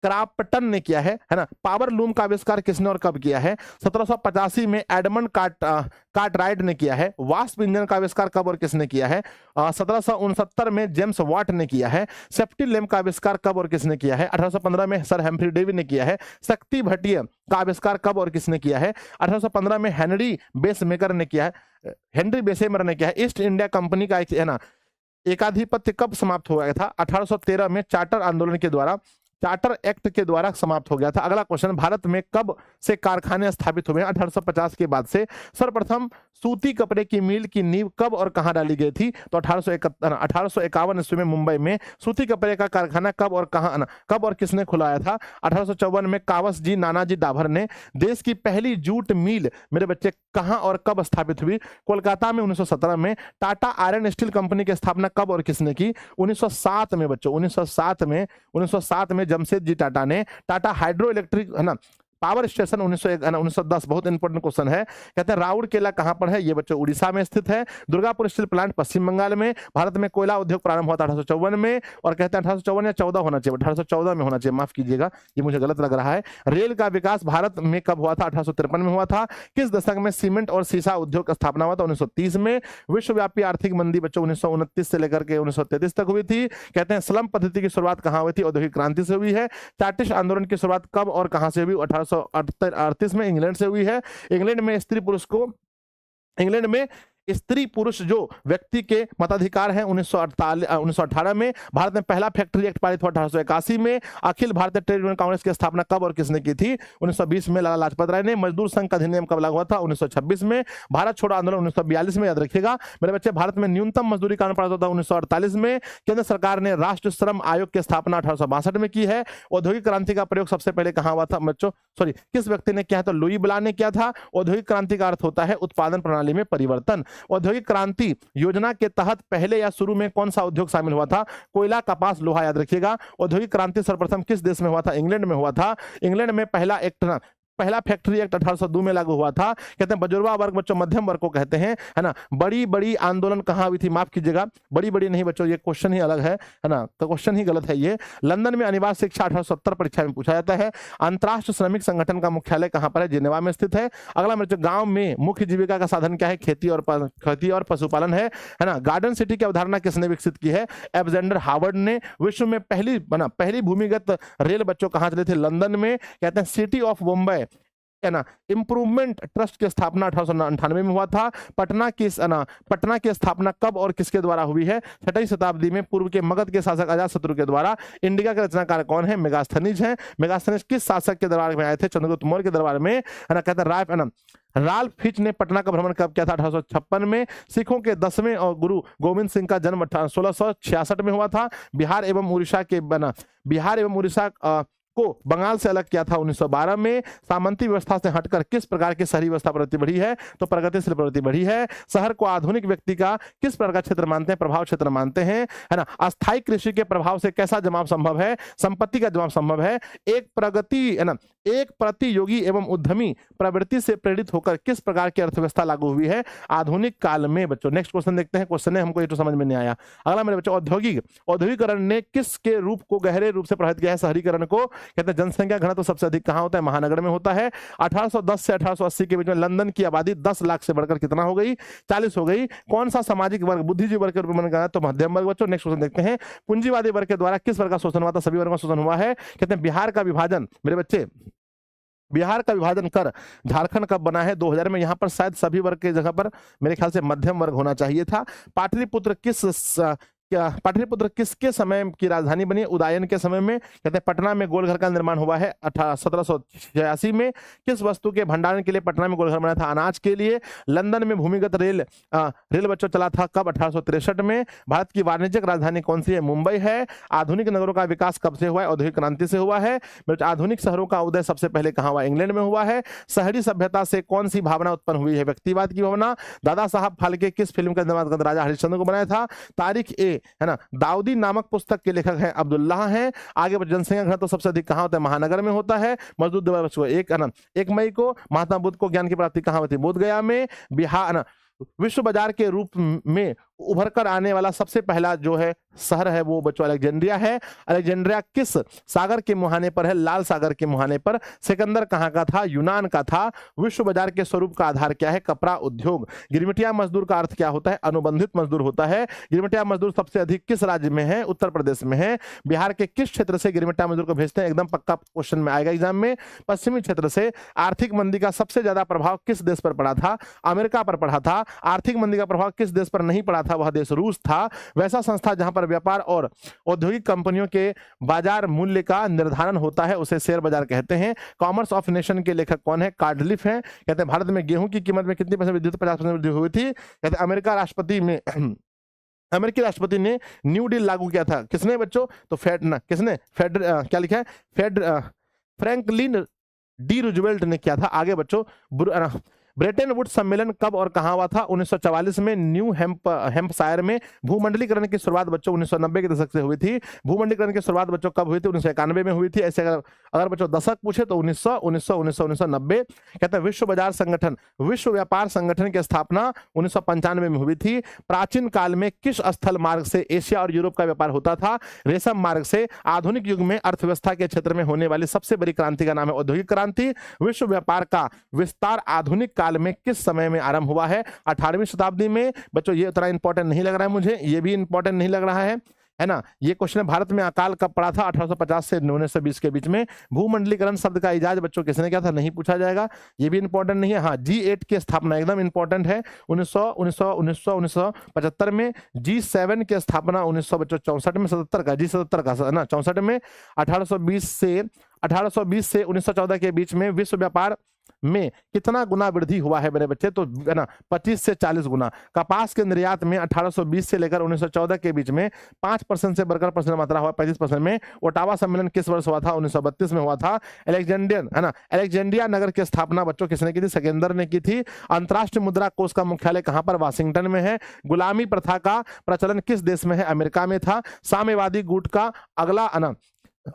क्राप्टन ने किया है ना। पावर लूम का आविष्कार किसने और कब किया है? 1785 में एडमंड कार्टराइट ने किया है। वास्प इंजन का आविष्कार कब और किसने किया है? 1769 में जेम्स वाट ने किया है। सेफ्टी लैम्प का आविष्कार कब और किसने किया है? 1815 में सर हेम्फ्री डेवी ने किया है। शक्ति भट्टिय का आविष्कार कब और किसने किया है? 1815 में हेनरी बेसमेकर ने किया है। हेनरी बेसेमर ने किया है। ईस्ट इंडिया कंपनी का है ना एकाधिपत्य कब समाप्त हो गया था? 1813 में चार्टर आंदोलन के द्वारा, चार्टर एक्ट के द्वारा समाप्त हो गया था। अगला क्वेश्चन, भारत में कब से कारखाने स्थापित हुए हैं? 1850 के बाद से। सर्वप्रथम सूती कपड़े की मिल की नींव कब और कहां डाली गई थी? तो 1851 ईस्वी में मुंबई में। सूती कपड़े का कारखाना कब और कहां, कब और किसने खुलाया था? 1854 में कावस जी नानाजी डाभर ने। देश की पहली जूट मिल मेरे बच्चे कहां और कब स्थापित हुई? कोलकाता में 1917 में। टाटा आयरन स्टील कंपनी की स्थापना कब और किसने की? 1907 में बच्चों, 1907 में जमशेद जी टाटा ने। टाटा हाइड्रो इलेक्ट्रिक, है ना, पावर स्टेशन 1910, बहुत इंपॉर्टेंट क्वेश्चन है। कहते हैं राउर केला कहां पर है? ये बच्चों उड़ीसा में स्थित है। दुर्गापुर स्टील प्लांट पश्चिम बंगाल में। भारत में कोयला उद्योग प्रारंभ हुआ था 1854 में। और कहते हैं 1854 या 14 होना चाहिए, 1814 में होना चाहिए, माफ कीजिएगा ये मुझे गलत लग रहा है। रेल का विकास भारत में कब हुआ था? 1853 में हुआ था। किस दशक में सीमेंट और सीसा उद्योग का स्थापना हुआ था? 1930 में। विश्वव्यापी आर्थिक मंदी बच्चों 1929 से लेकर के 1933 तक हुई थी। कहते हैं स्लम पद्धति की शुरुआत कहां हुई थी? औद्योगिक क्रांति से हुई है। चार्टिस्ट आंदोलन की शुरुआत कब और कहां से हुई? 1838 में इंग्लैंड से हुई है। इंग्लैंड में स्त्री पुरुष जो व्यक्ति के मताधिकार हैं 1918 में। भारत में पहला फैक्ट्री एक्ट पारित हुआ 1881 में। अखिल भारतीय ट्रेड यूनियन कांग्रेस की स्थापना कब और किसने की थी? 1920 में लाला लाजपत राय ने। मजदूर संघ का अधिनियम कब लागू हुआ था? 1926 में। भारत छोड़ो आंदोलन 1942 में, याद रखिएगा मेरे बच्चे। भारत में न्यूनतम मजदूरी कानून पारित हुआ था 1948 में। केंद्र सरकार ने राष्ट्रीय श्रम आयोग की स्थापना 1862 में की है। औद्योगिक क्रांति का प्रयोग सबसे पहले कहां हुआ था बच्चों? सॉरी, किस व्यक्ति ने किया? तो लुई ब्ला ने किया था। औद्योगिक क्रांति का अर्थ होता है उत्पादन प्रणाली में परिवर्तन। औद्योगिक क्रांति योजना के तहत पहले या शुरू में कौन सा उद्योग शामिल हुआ था? कोयला, कपास, लोहा, याद रखिएगा। औद्योगिक क्रांति सर्वप्रथम किस देश में हुआ था? इंग्लैंड में हुआ था। इंग्लैंड में पहला फैक्ट्री एक्ट 1802 में लागू हुआ था। कहते हैं बजुर्गा वर्ग बच्चों मध्यम वर्ग को कहते हैं, है ना। बड़ी बड़ी आंदोलन कहां हुई थी? माफ कीजिएगा, बड़ी बड़ी नहीं बच्चों, ये क्वेश्चन ही अलग है ना, तो क्वेश्चन ही गलत है ये। लंदन में अनिवार्य शिक्षा 1870 परीक्षा में पूछा जाता है। अंतरराष्ट्रीय श्रमिक संगठन का मुख्यालय कहां पर है? जिनेवा में स्थित है। अगला बच्चों, गांव में मुख्य जीविका का साधन क्या है? खेती और पशुपालन है ना। गार्डन सिटी की अवधारणा किसने विकसित की है? एलेक्जेंडर हार्वर्ड ने। विश्व में पहली भूमिगत रेल बच्चों कहां चली थी? लंदन में। कहते हैं सिटी ऑफ बॉम्बे, है ना, इंप्रूवमेंट ट्रस्ट की स्थापना 1898 में हुआ था। पटना की स्थापना कब और किसके द्वारा हुई है? 6वीं शताब्दी में पूर्व के मगध के शासक अजातशत्रु के द्वारा। इंडिका के रचनाकार कौन है? मेगास्थनीज हैं। मेगास्थनीज किस शासक के दरबार में आए थे? चंद्रगुप्त मौर्य के दरबार में, है ना। कहते हैं राल्फ फिच ने पटना का भ्रमण कब किया था? 1856 में। सिखों के 10वें और गुरु गोविंद सिंह का जन्म 1666 में हुआ था। बिहार एवं उड़ीसा को बंगाल से अलग किया था 1912 में। सामंती व्यवस्था से हटकर किस प्रकार की शहरी व्यवस्था प्रवृत्ति बढ़ी है? तो प्रगतिशील प्रवृत्ति बढ़ी है। शहर को आधुनिक व्यक्ति का किस प्रकार का क्षेत्र मानते हैं? प्रभाव क्षेत्र मानते हैं, है ना। अस्थायी कृषि के प्रभाव से कैसा जमाव संभव है? संपत्ति का जमाव संभव है। एक एक प्रतियोगी एवं उद्यमी प्रवृत्ति से प्रेरित होकर किस प्रकार की अर्थव्यवस्था लागू हुई है आधुनिक काल में। बच्चों नेक्स्ट क्वेश्चन देखते हैं। क्वेश्चन है हमको ये तो समझ में नहीं आया। अगला मेरे बच्चों, औद्योगिकरण ने किसके रूप को गहरे रूप से प्रभावित किया है। शहरीकरण को। कहते हैं जनसंख्या घनत्व सबसे अधिक कहां होता है, महानगर में होता है। 1810 से 1880 के बीच में लंदन की आबादी 10 लाख से बढ़कर कितना हो गई, 40 हो गई। कौन सा सामाजिक वर्ग बुद्धिजीवी वर्ग के रूप में माना गया, तो मध्यम वर्ग। बच्चों नेक्स्ट क्वेश्चन देखते हैं। पूंजीवादी वर्ग के द्वारा किस वर्ग का शोषण हुआ था, सभी वर्गों का शोषण हुआ है। कहते हैं बिहार का विभाजन मेरे बच्चे, बिहार का विभाजन कर झारखंड कब बना है, 2000 में। यहां पर शायद सभी वर्ग की जगह पर मेरे ख्याल से मध्यम वर्ग होना चाहिए था। पाटलिपुत्र किसके समय की राजधानी बनी, उदयन के समय में। कहते हैं पटना में गोलघर का निर्माण हुआ है 1786 में। किस वस्तु के भंडारण के लिए पटना में गोलघर बना था, अनाज के लिए। लंदन में भूमिगत रेल बच्चों चला था कब, 1863 में। भारत की वाणिज्यिक राजधानी कौन सी है, मुंबई है। आधुनिक नगरों का विकास कब से हुआ है, औद्योगिक क्रांति से हुआ है। आधुनिक शहरों का उदय सबसे पहले कहां हुआ, इंग्लैंड में हुआ है। शहरी सभ्यता से कौन सी भावना उत्पन्न हुई है, व्यक्तिवाद की भावना। दादा साहब फाल्के किस फिल्म का निर्माण राजा हरिश्चंद्र को बनाया था। तारीख ए है ना, दाऊदी नामक पुस्तक के लेखक हैं अब्दुल्लाह हैं। आगे जनसंख्या घनत्व तो सबसे अधिक कहां होता है, महानगर में होता है। मजदूर दिवस को 1 मई को महात्मा बुद्ध को ज्ञान की प्राप्ति कहां हुई थी, बोध गया में। बिहार विश्व बाजार के रूप में उभर कर आने वाला सबसे पहला जो है शहर है वो बच्चों अलेक्जेंड्रिया है। अलेक्जेंड्रिया किस सागर के मुहाने पर है, लाल सागर के मुहाने पर। सिकंदर कहां का था, यूनान का था। विश्व बाजार के स्वरूप का आधार क्या है, कपड़ा उद्योग। गिरमिटिया मजदूर का अर्थ क्या होता है, अनुबंधित मजदूर होता है। गिरमिटिया मजदूर सबसे अधिक किस राज्य में है, उत्तर प्रदेश में है। बिहार के किस क्षेत्र से गिरमिटिया मजदूर को भेजते हैं, एकदम पक्का क्वेश्चन में आएगा एग्जाम में, पश्चिमी क्षेत्र से। आर्थिक मंदी का सबसे ज्यादा प्रभाव किस देश पर पड़ा था, अमेरिका पर पड़ा था। आर्थिक मंदी का प्रभाव किस देश पर नहीं पड़ा था, वह देश रूस था। वैसा संस्था जहां पर व्यापार और औद्योगिक कंपनियों के बाजार मूल्य का निर्धारण होता है उसे शेयर बाजार कहते हैं। कॉमर्स ऑफ नेशन के लेखक कौन है, कार्डलिफ हैं। कहते हैं भारत में गेहूं की कीमत में कितनी % वृद्धि, 50% वृद्धि हुई थी। कहते हैं अमेरिकी राष्ट्रपति ने न्यू डील लागू किया था, किसने बच्चों, तो क्या लिखा है, फ्रैंकलिन डी रूजवेल्ट ने किया था। आगे बच्चों ब्रेटन वुड्स सम्मेलन कब और कहां हुआ था, 1944 में न्यू हैम्पशायर में। भूमंडलीकरण की शुरुआत बच्चों 1990 के दशक से हुई थी। भूमंडलीकरण की शुरुआत बच्चों कब हुई थी, 1991 में हुई थी। ऐसे अगर बच्चों दशक पूछे तो 1990। कहते हैं विश्व व्यापार संगठन की स्थापना 1995 में हुई थी। प्राचीन काल में किस स्थल मार्ग से एशिया और यूरोप का व्यापार होता था, रेशम मार्ग से। आधुनिक युग में अर्थव्यवस्था के क्षेत्र में होने वाली सबसे बड़ी क्रांति का नाम है औद्योगिक क्रांति। विश्व व्यापार का विस्तार आधुनिक काल में किस समय में आरंभ हुआ है, 18वीं शताब्दी में। बच्चों ये उतना इंपॉर्टेंट नहीं लग रहा है मुझे, ये भी इंपॉर्टेंट नहीं लग रहा है ना। ये क्वेश्चन भारत में अकाल कब पड़ा था, 1850 से 1920 के बीच में। भूमंडलीकरण शब्द का इजाज बच्चों किसने किया था, नहीं पूछा जाएगा, ये भी इंपॉर्टेंट नहीं है। हाँ, G8 की स्थापना एकदम इंपॉर्टेंट है, 1975 में। G7 की स्थापना 1964 में, 77 का G77 का ना 64 में। 1820 से 1914 के बीच में विश्व व्यापार में कितना गुना वृद्धि हुआ है मेरे बच्चे, तो है ना 25 से 40 गुना। कपास के निर्यात में 1820 से लेकर 1914 के बीच में 5% से बढ़कर % मात्रा हुआ 35% में। ओटावा सम्मेलन किस वर्ष हुआ था, 1932 में हुआ था। अलेक्जेंड्रिया नगर की स्थापना बच्चों किसने की थी, सिकंदर ने की थी। अंतरराष्ट्रीय मुद्रा कोष का मुख्यालय कहां पर, वाशिंगटन में है। गुलामी प्रथा का प्रचलन किस देश में है, अमेरिका में था। साम्यवादी गुट का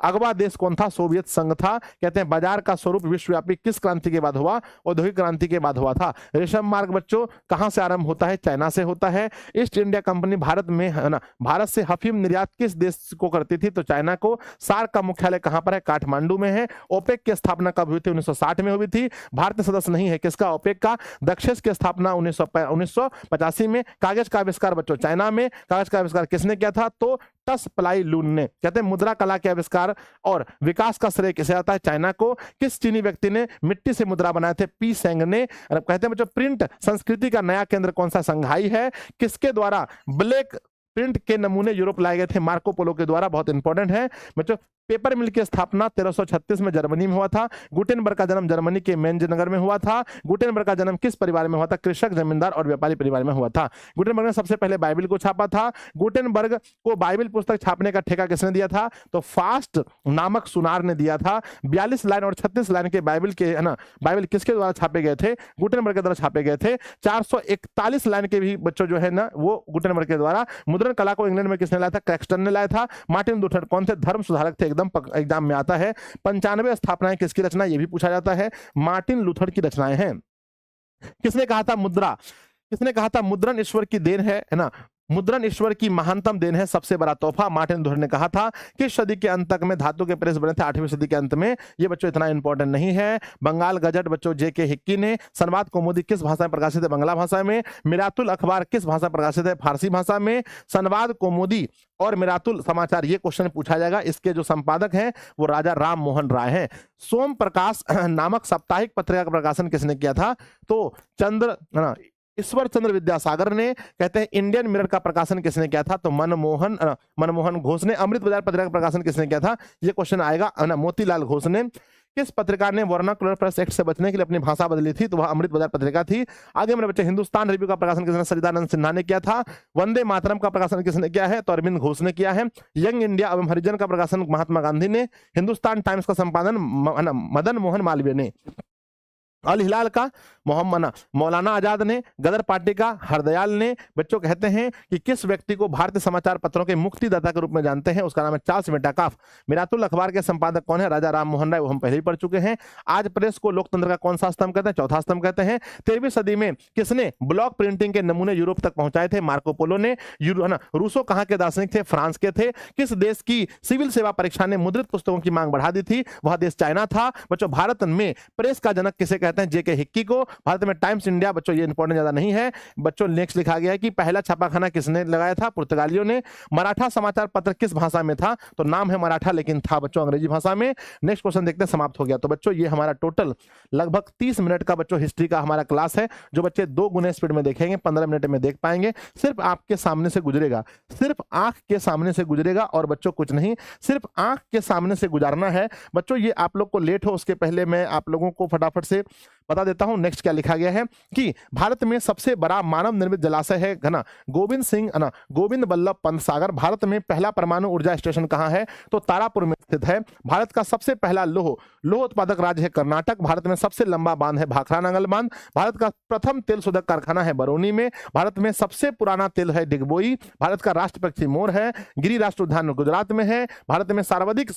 अगवा देश कौन था, सोवियत संघ था। कहते हैं बाजार का स्वरूप विश्वव्यापी किस क्रांति के बाद हुआ, औद्योगिक क्रांति के बाद हुआ था। रेशम मार्ग बच्चों कहां से आरंभ होता है, चाइना से होता है। ईस्ट इंडिया कंपनी भारत में है ना, भारत से अफीम निर्यात किस देश को करती थी, तो चाइना को। सार्क का मुख्यालय कहां पर है, काठमांडू में है। ओपेक की स्थापना कब हुई थी, 1960 में हुई थी। भारत सदस्य नहीं है किसका, ओपेक का। दक्षेस की स्थापना 1985 में। कागज का आविष्कार बच्चों चाइना में। कागज का आविष्कार किसने किया था, तो टस प्लाई लून ने। कहते हैं मुद्रा कला के आविष्कार और विकास का श्रेय किसे आता है, चाइना को। किस चीनी व्यक्ति ने मिट्टी से मुद्रा बनाए थे, पी सेंग ने। कहते हैं बच्चों प्रिंट संस्कृति का नया केंद्र कौन सा, संघाई है। किसके द्वारा ब्लैक प्रिंट के नमूने यूरोप लाए गए थे, मार्को पोलो के द्वारा, बहुत इंपॉर्टेंट है बच्चों। पेपर मिल की स्थापना 1336 में जर्मनी में हुआ था। गुटेनबर्ग का जन्म जर्मनी के मेंज नगर में हुआ था। गुटेनबर्ग का जन्म किस परिवार में हुआ था, कृषक, जमींदार और व्यापारी परिवार में हुआ था। गुटेनबर्ग ने सबसे पहले बाइबिल को छापा था। गुटेनबर्ग को बाइबिल पुस्तक छापने का ठेका किसने दिया था, तो फास्ट नामक सुनार ने दिया था। 42 लाइन और 36 लाइन के बाइबिल के है ना, बाइबिल किसके द्वारा छापे गए थे, गुटेनबर्ग के द्वारा छापे गए थे। 441 लाइन के भी बच्चों जो है ना वो गुटेनबर्ग के द्वारा। मुद्रण कला को इंग्लैंड में किसने लाया था, क्रैक्सटन ने लाया था। मार्टिन लूथर कौन थे, धर्म सुधारक थे, एकदम एकदम एग्जाम में आता है। 95 स्थापनाएं किसकी रचना, ये भी पूछा जाता है। मार्टिन लूथर की रचनाएं हैं। किसने कहा था मुद्रा, किसने कहा था मुद्रण ईश्वर की देन है ना, मुद्रण ईश्वर की महानतम देन है, सबसे बड़ा तोहफा, मार्टिन लूथर ने कहा था। किस सदी के अंत तक में धातु के प्रेस बने थे, 8वीं सदी के अंत में, ये बच्चों इतना इंपॉर्टेंट नहीं है। बंगाल गजट बच्चों जेके हिक्की ने। संवाद कौमुदी किस भाषा में प्रकाशित है, बांग्ला भाषा में। मिरातुल अखबार किस भाषा में प्रकाशित है, फारसी भाषा में। संवाद कौमुदी और मिरातुल समाचार, ये क्वेश्चन पूछा जाएगा। इसके जो संपादक हैं वो राजा राम मोहन राय हैं। सोम प्रकाश नामक साप्ताहिक पत्रिका का प्रकाशन किसने किया था, तो ईश्वर चंद्र विद्यासागर ने। कहते हैं इंडियन मिरर का प्रकाशन किसने किया था, तो मनमोहन घोष ने। अमृत बाजार पत्रिका का प्रकाशन किसने किया था, ये क्वेश्चन आएगा, मोतीलाल घोष ने। किस पत्रिका ने वर्नाकुलर प्रेस एक्ट से बचने के लिए अपनी भाषा बदली थी, तो वह अमृत बाजार पत्रिका थी। आगे मेरे बच्चे, हिंदुस्तान रिव्यू का प्रकाशन किसने, सच्चिदानंद सिन्हा ने किया था। वंदे मातरम का प्रकाशन किसने किया है, तो अरविंद घोष ने किया है। यंग इंडिया एवं हरिजन का प्रकाशन महात्मा गांधी ने। हिंदुस्तान टाइम्स का संपादन मदन मोहन मालवीय ने। अल हिलाल का मौलाना आजाद ने। गदर पार्टी का हरदयाल ने। बच्चों कहते हैं कि किस व्यक्ति को भारतीय समाचार पत्रों के मुक्तिदाता के रूप में जानते हैं, उसका नाम है चार्ल्स मेटाकाफ। मिरातुल अखबार के संपादक कौन है, राजा राम मोहन राय, वो हम पहले ही पढ़ चुके हैं। आज प्रेस को लोकतंत्र का कौन सा स्तंभ कहते हैं, चौथा स्तंभ कहते हैं। 13वीं सदी में किसने ब्लॉक प्रिंटिंग के नमूने यूरोप तक पहुंचाए थे, मार्को पोलो ने। रूसो कहां के दार्शनिक थे, फ्रांस के थे। किस देश की सिविल सेवा परीक्षा ने मुद्रित पुस्तकों की मांग बढ़ा दी थी, वह देश चाइना था। बच्चों भारत में प्रेस का जनक किसे कहते हैं, जेके हिक्की को। भारत में टाइम्स इंडिया, बच्चों ये इंपॉर्टेंट ज्यादा नहीं है। बच्चों नेक्स्ट लिखा गया है कि पहला छापाखाना किसने लगाया था, पुर्तगालियों ने। मराठा समाचार पत्र किस भाषा में था, तो नाम है मराठा लेकिन था बच्चों अंग्रेजी भाषा में। नेक्स्ट क्वेश्चन देखते हैं, समाप्त हो गया। तो बच्चों ये हमारा टोटल लगभग 30 मिनट का बच्चों हिस्ट्री का हमारा क्लास है, जो बच्चे 2 गुने स्पीड में देखेंगे, 15 मिनट में देख पाएंगे। सिर्फ आपके सामने से गुजरेगा, सिर्फ आंख के सामने से गुजरेगा और बच्चों कुछ नहीं, सिर्फ आंख के सामने से गुजारना है। बच्चों ये आप लोग को लेट हो उसके पहले मैं आप लोगों को फटाफट से बता देता हूं। नेक्स्ट क्या लिखा गया है कि भारत में सबसे बड़ा मानव निर्मित जलाशय है ना, गोविंद बल्लभ पंत सागर। भारत में पहला परमाणु ऊर्जा स्टेशन कहां है, तो तारापुर में स्थित है। भारत का सबसे पहला लौह उत्पादक राज्य है कर्नाटक। भारत में सबसे लंबा बांध है भाखड़ा नांगल बांध। भारत का प्रथम तेल शोधक कारखाना है बरौनी में। भारत में सबसे पुराना तेल है डिगबोई। भारत का राष्ट्र पक्षी मोर है। गिरी राष्ट्रीय उद्यान गुजरात में है। भारत में सर्वाधिक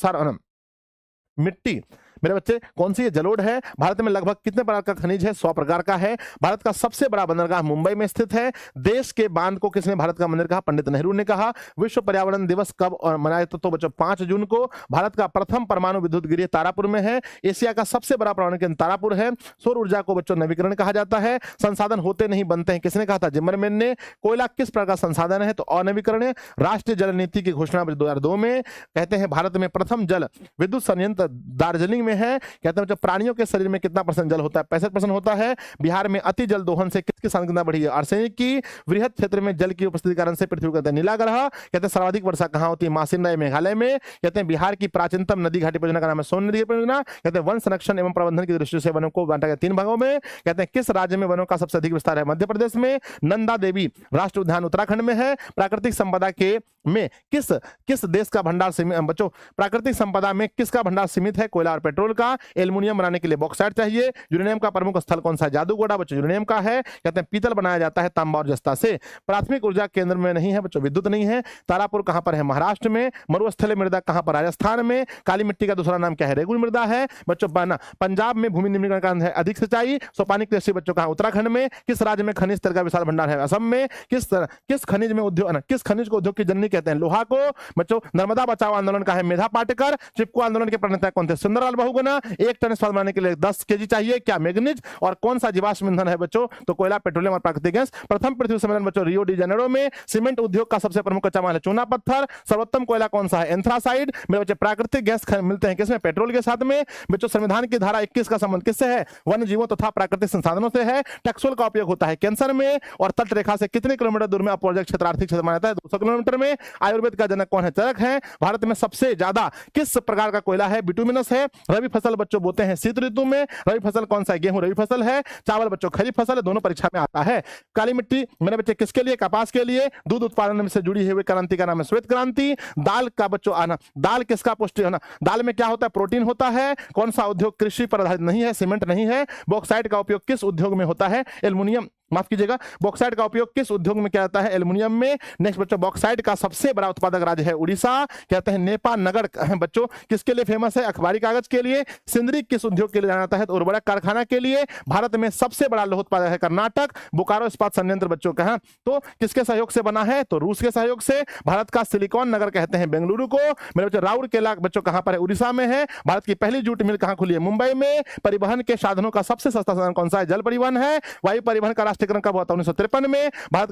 मिट्टी मेरे बच्चे कौन सी है, जलोढ़ है। भारत में लगभग कितने प्रकार का खनिज है, 100 प्रकार का है। भारत का सबसे बड़ा बंदरगाह मुंबई में स्थित है। देश के बांध को किसने भारत का मंदिर कहा, पंडित नेहरू ने कहा। विश्व पर्यावरण दिवस कब और मनाया, तो बच्चों 5 जून को। भारत का प्रथम परमाणु विद्युत गृह तारापुर में है। एशिया का सबसे बड़ा परमाणु केंद्र तारापुर है। सौर ऊर्जा को बच्चों नवीकरण कहा जाता है। संसाधन होते नहीं बनते हैं, किसने कहा था, जिमरमैन ने। कोयला किस प्रकार का संसाधन है, तो अनवीकरण। राष्ट्रीय जल नीति की घोषणा 2002 में। कहते हैं भारत में प्रथम जल विद्युत संयंत्र दार्जिलिंग में है। कहते हैं प्राणियों के शरीर में कितना % जल होता है, 65% होता है। बिहार में अति जल दोहन से किसकी सांद्रता बढ़ी है, आर्सेनिक की। वृहद क्षेत्र में जल की उपस्थिति कारण से पृथ्वी कहते हैं नीला ग्रह। कहते हैं सर्वाधिक वर्षा कहां होती है, मासिन राय मेघालय में। कहते हैं बिहार की प्राचीनतम नदी घाटी परियोजना का नाम है सोन नदी परियोजना। कहते हैं वन संरक्षण एवं प्रबंधन की दृष्टि से वनों को बांटा गया 3 भागों में। कहते हैं किस राज्य में वनों का सबसे अधिक विस्तार है, मध्य प्रदेश में। नंदा देवी राष्ट्रीय उद्यान उत्तराखंड में है। प्राकृतिक संपदा के में किस देश का भंडार सीमित, बच्चों प्राकृतिक संपदा में किसका भंडार सीमित है, कोयला और पेट्रोल का। एल्युमिनियम बनाने के लिए बॉक्साइट चाहिए। यूरेनियम का प्रमुख स्थल कौन सा है, जादूगोड़ा, बच्चों यूरेनियम का है। कहते हैं पीतल बनाया जाता है तांबा और जस्ता से। प्राथमिक ऊर्जा केंद्र में नहीं है बच्चों, विद्युत नहीं है। तारापुर कहां पर है, महाराष्ट्र में। मरुस्थलीय मृदा कहां पर, राजस्थान में। काली मिट्टी का दूसरा नाम क्या है, रेगुल मृदा है। बच्चों पंजाब में भूमि निम्नीकरण का है अधिक सिंचाई। सोपानी कृषि बच्चों कहां, उत्तराखंड में। किस राज्य में खनिज तेल का विशाल भंडार है, असम में। किस खनिज में उद्योग, किस खनिज को उद्योग की जननी कहते हैं, लोहा को। बच्चों नर्मदा बचाओ आंदोलन का है मेधा पाटकर। चिपको आंदोलन के प्रणेता कौन थे, सुंदरलाल बहुगुणा। 1 टन स्वाद बनाने के लिए 10 केजी चाहिए, क्या मैग्नीज। और कौन सा जीवाश्म ईंधन है बच्चों, तो कोयला, पेट्रोलियम और प्राकृतिक गैस। प्रथम पृथ्वी सम्मेलन बच्चों रियो डी जेनेरो में। सीमेंट उद्योग का सबसे प्रमुख कच्चा माल है चूना पत्थर। सर्वोत्तम कोयला कौन सा है, एंथ्रासाइड। मेरे बच्चे प्राकृतिक गैस मिलते हैं किसमें, पेट्रोल के साथ में। बच्चों संविधान की धारा 21 का संबंध किससे है, वन्य जीवों तथा प्राकृतिक संसाधनों से है। टैक्सोल का उपयोग होता है कैंसर में। और तट रेखा से कितने किलोमीटर दूर में अपोजेक्ट क्षेत्र आर्थिक क्षेत्र माना जाता है, 200 किलोमीटर में। आयुर्वेद का जनक कौन है, चरक है। भारत में सबसे ज्यादा किस प्रकार का कोयला है, बिटुमिनस है। रबी फसल बच्चों बोते हैं शीत ऋतु में। रबी फसल कौन सा है, गेहूं रबी फसल है। चावल बच्चों खरीफ फसल है, दोनों परीक्षा में आता है। काली मिट्टी मेरे बच्चे किसके लिए, कपास के लिए। दूध उत्पादन से जुड़ी हुई क्रांति का नाम है श्वेत क्रांति। दाल का बच्चों आना, दाल किसका पौष्टिक है ना, दाल में क्या होता है, प्रोटीन होता है। कौन सा उद्योग कृषि पर आधारित नहीं है, सीमेंट नहीं है। बॉक्साइट का उपयोग किस उद्योग में होता है, एल्युमिनियम माफ कीजिएगा, बॉक्साइट का उपयोग किस उद्योग में किया जाता है? एल्युमिनियम में। नेक्स्ट बच्चों, बॉक्साइट का सबसे बड़ा उत्पादक राज्य है उड़ीसा। कहते हैं नेपा नगर बच्चों किसके लिए फेमस है? अखबारी कागज के लिए। सिंदरी किस उद्योग के लिए जाना जाता है? तो उर्वरक कारखाना के लिए। भारत में सबसे बड़ा लौह उत्पादक है कर्नाटक। बोकारो इस्पात संयंत्र बच्चों का है तो किसके सहयोग से बना है? तो रूस के सहयोग से। भारत का सिलिकॉन नगर कहते हैं बेंगलुरु को। मेरे बच्चों राउरकेला बच्चों कहां पर है? उड़ीसा में है। भारत की पहली जूट मिल कहां खुली है? मुंबई में। परिवहन के साधनों का सबसे सस्ता साधन कौन सा है? जल परिवहन है। वायु परिवहन का राष्ट्रीयकरण कब हुआ था? 1953 में। भारत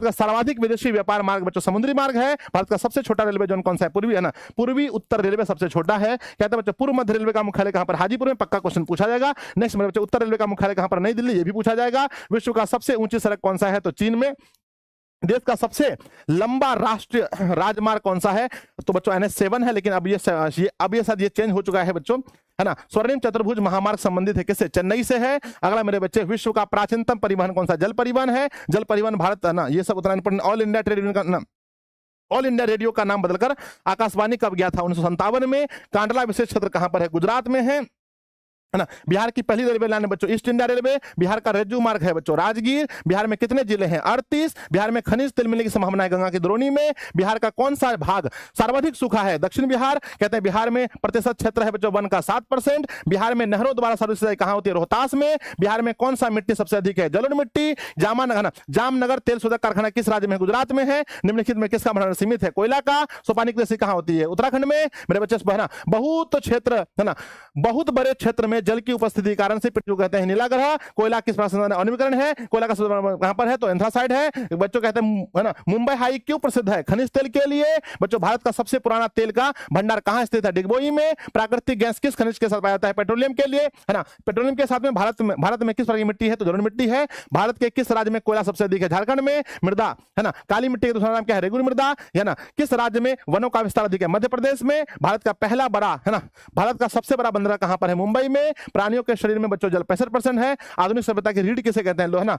का सर्वाधिक विदेशी व्यापार मार्ग बच्चों समुद्री मार्ग है। भारत का सबसे छोटा रेलवे जोन कौन सा है? पूर्वी है ना, पूर्वी उत्तर रेलवे सबसे छोटा है। कहते हैं बच्चों पूर्व मध्य रेलवे का मुख्यालय कहां पर? हाजीपुर में। पक्का क्वेश्चन पूछा जाएगा। नेक्स्ट मेरे बच्चों उत्तर रेलवे का मुख्यालय कहां पर? नई दिल्ली। ये भी पूछा जाएगा। विश्व का सबसे ऊंची सड़क कौन सा है? तो चीन में। देश का सबसे लंबा राष्ट्रीय राजमार्ग कौन सा है? तो बच्चों NH7 है, लेकिन अब ये शायद ये चेंज हो चुका है बच्चों, है ना। स्वर्णिम चतुर्भुज महामार्ग संबंधित है किससे? चेन्नई से है। अगला मेरे बच्चे, विश्व का प्राचीनतम परिवहन कौन सा? जल परिवहन है। जल परिवहन भारत, है ना, ये सब उतना important. All India trade union का नाम, ऑल इंडिया रेडियो का नाम बदलकर आकाशवाणी कब गया था? 1957 में। कांडला विशेष क्षेत्र कहां पर है? गुजरात में है ना। बिहार की पहली रेलवे लाइन बच्चों ईस्ट इंडिया रेलवे। बिहार का रज्जू मार्ग है बच्चों राजगीर। बिहार में कितने जिले हैं? 38। बिहार में खनिज तेल मिलने की संभावना है गंगा की द्रोणी में। बिहार का कौन सा भाग सर्वाधिक सूखा है? दक्षिण बिहार। कहते हैं बिहार में प्रतिशत क्षेत्र है बच्चों वन का 7%। बिहार में नहरों द्वारा सर्विस सिंचाई कहां होती है? रोहतास में। बिहार में कौन सा मिट्टी सबसे अधिक है? जलोढ़ मिट्टी। जामनगर तेल शोधक कारखाना किस राज्य में? गुजरात में है। निम्नलिखित में किसका भंडार सीमित है? कोयला का। सोपानी की कृषि कहां होती है? उत्तराखंड में। मेरे बच्चे है ना, बहुत क्षेत्र है ना, बहुत बड़े क्षेत्र में जल की उपस्थिति कारण से पृथ्वी को कहते हैं नीला ग्रह। कोयला किस प्रकार अणुवीकरण है? कोयला का कहां पर है? तो एंथ्रासाइड है। बच्चों कहते हैं, है ना, मुंबई हाई क्यों प्रसिद्ध है? खनिज तेल के लिए। बच्चों भारत का सबसे पुराना तेल का भंडार कहां स्थित है? डिगबोई में। प्राकृतिक गैस किस खनिज के साथ पाया जाता है? पेट्रोलियम के लिए, है ना। पेट्रोलियम के साथ में भारत में किस प्रकार की मिट्टी है? तो जलोढ़ मिट्टी है। भारत के किस राज्य में कोयला सबसे अधिक है? झारखंड में। मृदा, है ना, काली मिट्टी का दूसरा नाम क्या है? रेगुर मृदा, है ना। किस राज्य में वनों का विस्तार अधिक है? मध्य प्रदेश में। भारत का पहला बड़ा, है ना, भारत का सबसे बड़ा बंदरगाह कहां पर है? मुंबई में। प्राणियों के शरीर में बच्चों जल 65% है। आधुनिक सभ्यता की रीढ़ किसे कहते हैं? लोहा, है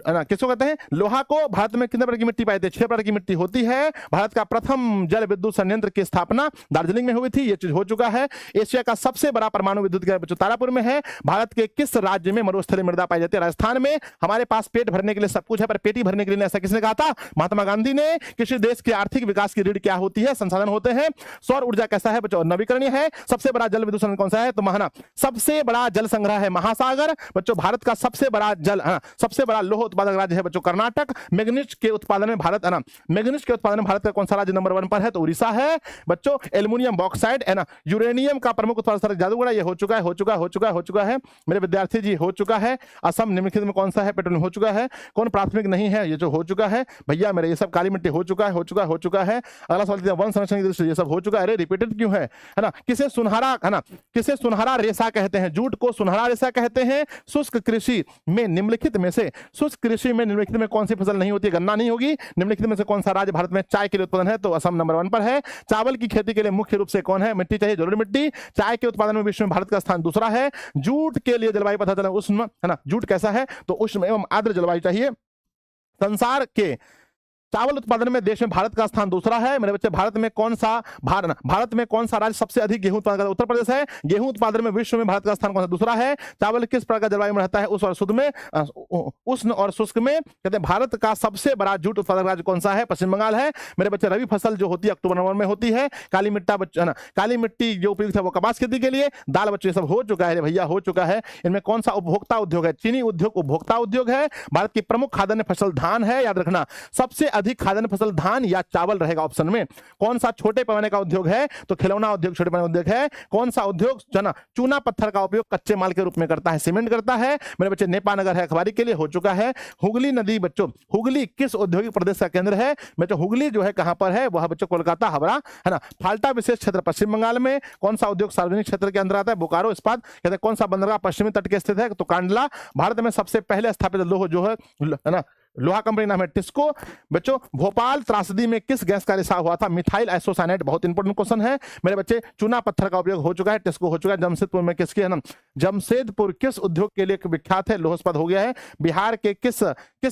ना, किसको कहते हैं? लोहा को। भारत में कितने प्रकार की मिट्टी पाई जाती है? 6 प्रकार की मिट्टी होती है। भारत का प्रथम जल विद्युत संयंत्र की स्थापना दार्जिलिंग में हुई थी, ये चीज हो चुका है। एशिया का सबसे बड़ा परमाणु विद्युत केंद्र बच्चों तारापुर में है। भारत के किस राज्य में मरुस्थलीय मृदा पाई जाती है? राजस्थान में। हमारे पास पेट भरने के लिए सब कुछ है, पर पेटी भरने के लिए ऐसा किसने कहा था? महात्मा गांधी ने। किसी देश के आर्थिक विकास की रीढ़ क्या होती है? संसाधन होते हैं। सौर ऊर्जा कैसा है बच्चों? नवीकरणीय है। सबसे बड़ा जल विद्युत संयंत्र कौन सा है? तो महाना। सबसे बड़ा जल संग्रह है महासागर बच्चों। भारत का सबसे बड़ा सबसे बड़ा लौह उत्पादक राज्य है बच्चों कर्नाटक। मैग्नीज के उत्पादन में भारत, है ना, मैग्नीज के उत्पादन में भारत का कौन सा राज्य नंबर 1 पर है? तो उड़ीसा है बच्चों। एल्युमिनियम बॉक्साइट, है ना, यूरेनियम का प्रमुख उत्पादक जादूगढ़, ये हो चुका है मेरे विद्यार्थी जी, हो चुका है। असम निम्नलिखित में कौन सा है? पेट्रोलियम हो चुका है। कौन प्राथमिक नहीं है? ये जो हो चुका है भैया मेरे, ये सब काली मिट्टी हो चुका है। अगला सवाल वन संरक्षण की दृष्टि ये सब हो चुका है। अरे रिपीटेड क्यों है ना। किसे सुनहरा, है ना, किसे सुनहरा रेशा कहते हैं? जूट को सुनहरा रेशा कहते हैं। शुष्क कृषि में निम्नलिखित में कौन सी फसल नहीं होती? गन्ना नहीं होगी। निम्नलिखित में से कौन सा राज्य भारत में चाय के लिए उत्पादन है? तो असम नंबर 1 पर है। चावल की खेती के लिए मुख्य रूप से कौन है? मिट्टी चाहिए, जलोढ़ मिट्टी। चाय के उत्पादन में विश्व में भारत का स्थान दूसरा है। जूट के लिए जलवायु पता चला उष्ण, है ना, जूट कैसा है? तो उष्ण एवं आर्द्र जलवायु चाहिए। संसार के चावल उत्पादन में देश में भारत का स्थान दूसरा है। मेरे बच्चे भारत में कौन सा राज्य सबसे अधिक गेहूं उत्पादन करता है? उत्तर प्रदेश है। गेहूं उत्पादन में विश्व में भारत का स्थान कौन सा? दूसरा है। चावल किस प्रकार का जलवायु में रहता है? उष्ण और शुष्क में। कहते हैं भारत का सबसे बड़ा जूट उत्पादक राज्य कौन सा है? पश्चिम बंगाल है। मेरे बच्चे रबी फसल जो होती है अक्टूबर नवंबर में होती है। काली मिट्टी जो उपयुक्त है वो कपास खेती के लिए। दाल बच्चे सब हो चुका है भैया, हो चुका है। इनमें कौन सा उपभोक्ता उद्योग है? चीनी उद्योग उपभोक्ता उद्योग है। भारत की प्रमुख खाद्यान्न फसल धान है, याद रखना। सबसे अधिक खाद्यान्न फसल धान या चावल रहेगा ऑप्शन में। कौन सा छोटे पैमाने का उद्योग है? तो खिलौना उद्योग छोटे पैमाने उद्योग है। कौन सा उद्योग चूना पत्थर का उपयोग कच्चे माल के रूप में करता है? सीमेंट करता है। मेरे बच्चे नेपा नगर है, अखबारी के लिए हो चुका है। हुगली नदी बच्चों, हुगली किस औद्योगिक प्रदेश का केंद्र है? बच्चों हुगली जो है कहां पर है? वह बच्चों कोलकाता, हावड़ा, है ना। फाल्टा विशेष क्षेत्र पश्चिम बंगाल में। कौन सा उद्योग सार्वजनिक क्षेत्र के अंदर आता है? बोकारो इस्पात। कहते हैं कौन सा बंदरगाह पश्चिमी तट के स्थित है? तो कांडला। भारत में सबसे पहले स्थापित लौह जो है ना, लोहा कंपनी नाम है टिस्को। बच्चों भोपाल त्रासदी में किस गैस का रिसाव हुआ था? Methyl isocyanate. बहुत इंपॉर्टेंट क्वेश्चन है मेरे बच्चे। चूना पत्थर का उपयोग हो चुका है, टिस्को हो चुका है। जमशेदपुर में किसकी है ना? जमशेदपुर किस उद्योग के लिए विख्यात है? लौह इस्पात हो गया है। बिहार के किस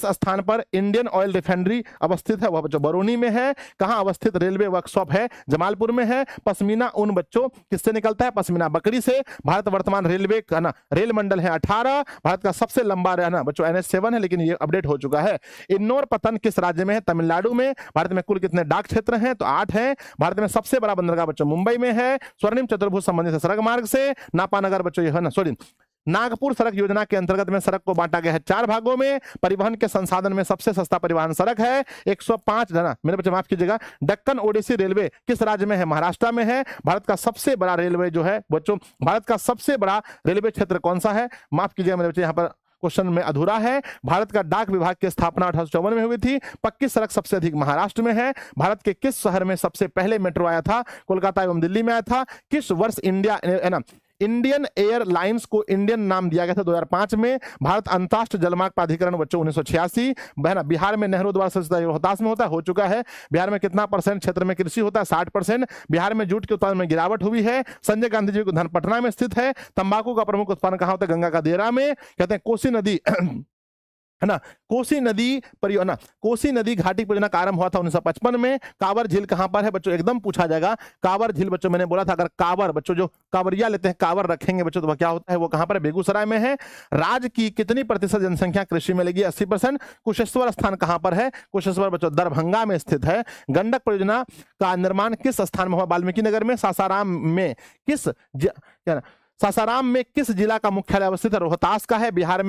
स्थान पर इंडियन ऑयल रिफाइनरी अवस्थित है? वह बच्चों बरौनी में है। कहां अवस्थित रेलवे वर्कशॉप है? जमालपुर में है। पश्मीना ऊन बच्चों किससे निकलता है? पश्मीना बकरी से। भारत वर्तमान रेलवे का ना रेल मंडल है 18। भारत का सबसे लंबा रहना बच्चों NH7 है, लेकिन ये अपडेट हो चुका है। इन्नौर पतन किस राज्य में है? तमिलनाडु में। भारत में कुल कितने डाक क्षेत्र हैं? तो 8 हैं। भारत में सबसे बड़ा बंदरगाह बच्चों मुंबई में है। स्वर्णिम चतुर्भुज संबंधित है सड़क मार्ग से। नापानगर बच्चों ये है ना, सॉरी, नागपुर सड़क योजना के अंतर्गत में सड़क को बांटा गया है 4 भागों में। परिवहन के संसाधन में सबसे सस्ता परिवहन सड़क है 105 ना मेरे बच्चे माफ कीजिएगा। दक्कन ओडिसी रेलवे किस राज्य में है? महाराष्ट्र में है। भारत का सबसे बड़ा रेलवे जो है बच्चों, भारत का सबसे बड़ा रेलवे क्षेत्र कौन सा है? माफ कीजिएगा मेरे बच्चे, यहाँ पर क्वेश्चन में अधूरा है। भारत का डाक विभाग की स्थापना 1854 में हुई थी। पक्की सड़क सबसे अधिक महाराष्ट्र में है। भारत के किस शहर में सबसे पहले मेट्रो आया था? कोलकाता एवं दिल्ली में आया था। किस वर्ष इंडियन एयरलाइंस को इंडियन नाम दिया गया था? 2005 में। भारत अंतरराष्ट्रीय जलमार्ग प्राधिकरण बच्चों 1986 है ना। बिहार में नेहरू द्वारा संचालित रोहतास में होता है, हो चुका है। बिहार में कितना % क्षेत्र में कृषि होता है? 60%। बिहार में जूट के उत्पादन में गिरावट हुई है। संजय गांधी जी को धन पटना में स्थित है। तंबाकू का प्रमुख उत्पादन कहां होता है? गंगा का देरा में। कहते हैं कोसी नदी है ना, कोसी नदी परियोजना, कोसी नदी घाटी परियोजना का आरंभ हुआ था 1955 में। कांवर झील कहां पर है बच्चों? एकदम पूछा जाएगा। कांवर झील बच्चों मैंने बोला था, अगर कांवर बच्चों जो कांवरिया लेते हैं कांवर रखेंगे बच्चों तो वह क्या होता है? वो कहां पर है? बेगूसराय में है। राज्य की कितनी प्रतिशत जनसंख्या कृषि में लगी? 80%। कुशेश्वर स्थान कहां पर है? कुशेश्वर बच्चों दरभंगा में स्थित है। गंडक परियोजना का निर्माण किस स्थान में हुआ? वाल्मीकि नगर में। सासाराम में सासाराम में किस जिला का मुख्यालय अवस्थित है? रोहतास का है। बिहार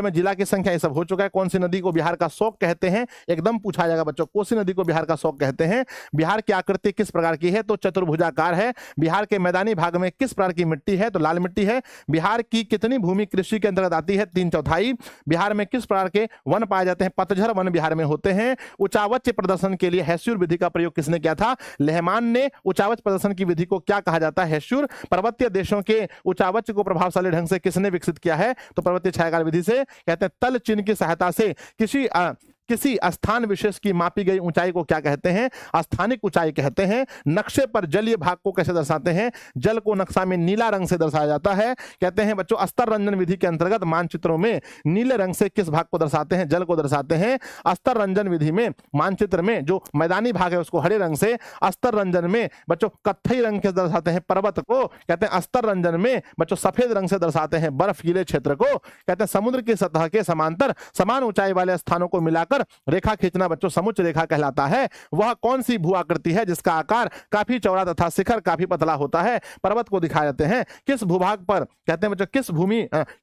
में जिला की संख्या ये सब हो चुका है। कौन सी नदी को बिहार का शौक कहते हैं? एकदम पूछा जाएगा बच्चों। कोसी नदी को बिहार का शौक कहते हैं। बिहार की आकृति किस प्रकार की है? तो चतुर्भुजाकार है। बिहार के मैदानी भाग में किस प्रकार की मिट्टी है? तो लाल मिट्टी है। बिहार की कितनी भूमि कृषि के अंतर्गत आती है? 3/4। बिहार में किस प्रकार के वन पाए जाते हैं? पतझर वन बिहार में होते हैं। उचावच प्रदर्शन के लिए हैस्यूर विधि का प्रयोग किसने किया था? लेहमान ने। उचावच प्रदर्शन की विधि को क्या कहा जाता है? हैस्यूर। पर्वतीय देशों के उचावच को प्रभावशाली ढंग से किसने विकसित किया है? तो पर्वतीय छायाकार विधि से। कहते हैं तल चिन्ह की सहायता से किसी स्थान विशेष की मापी गई ऊंचाई को क्या कहते हैं? स्थानिक ऊंचाई कहते हैं। नक्शे पर जलीय भाग को कैसे दर्शाते हैं? जल को नक्शा में नीला रंग से दर्शाया जाता है। कहते हैं बच्चों अस्तर रंजन विधि के अंतर्गत मानचित्रों में नीले रंग से किस भाग को दर्शाते हैं? जल को दर्शाते हैं। अस्तर रंजन विधि में मानचित्र में जो मैदानी भाग है उसको हरे रंग से, अस्तर रंजन में बच्चों कत्थई रंग के दर्शाते हैं पर्वत को। कहते हैं अस्तर रंजन में बच्चों सफेद रंग से दर्शाते हैं बर्फीले क्षेत्र को। कहते हैं समुद्र की सतह के समांतर समान ऊंचाई वाले स्थानों को मिलाकर रेखा खींचना बच्चों समुच्च रेखा कहलाता है। वह कौन सी भू आकृति है जिसका आकार काफी चौड़ा तथा शिखर काफी पतला होता है? पर्वत को दिखाए जाते हैं। किस भूभाग पर कहते हैं बच्चों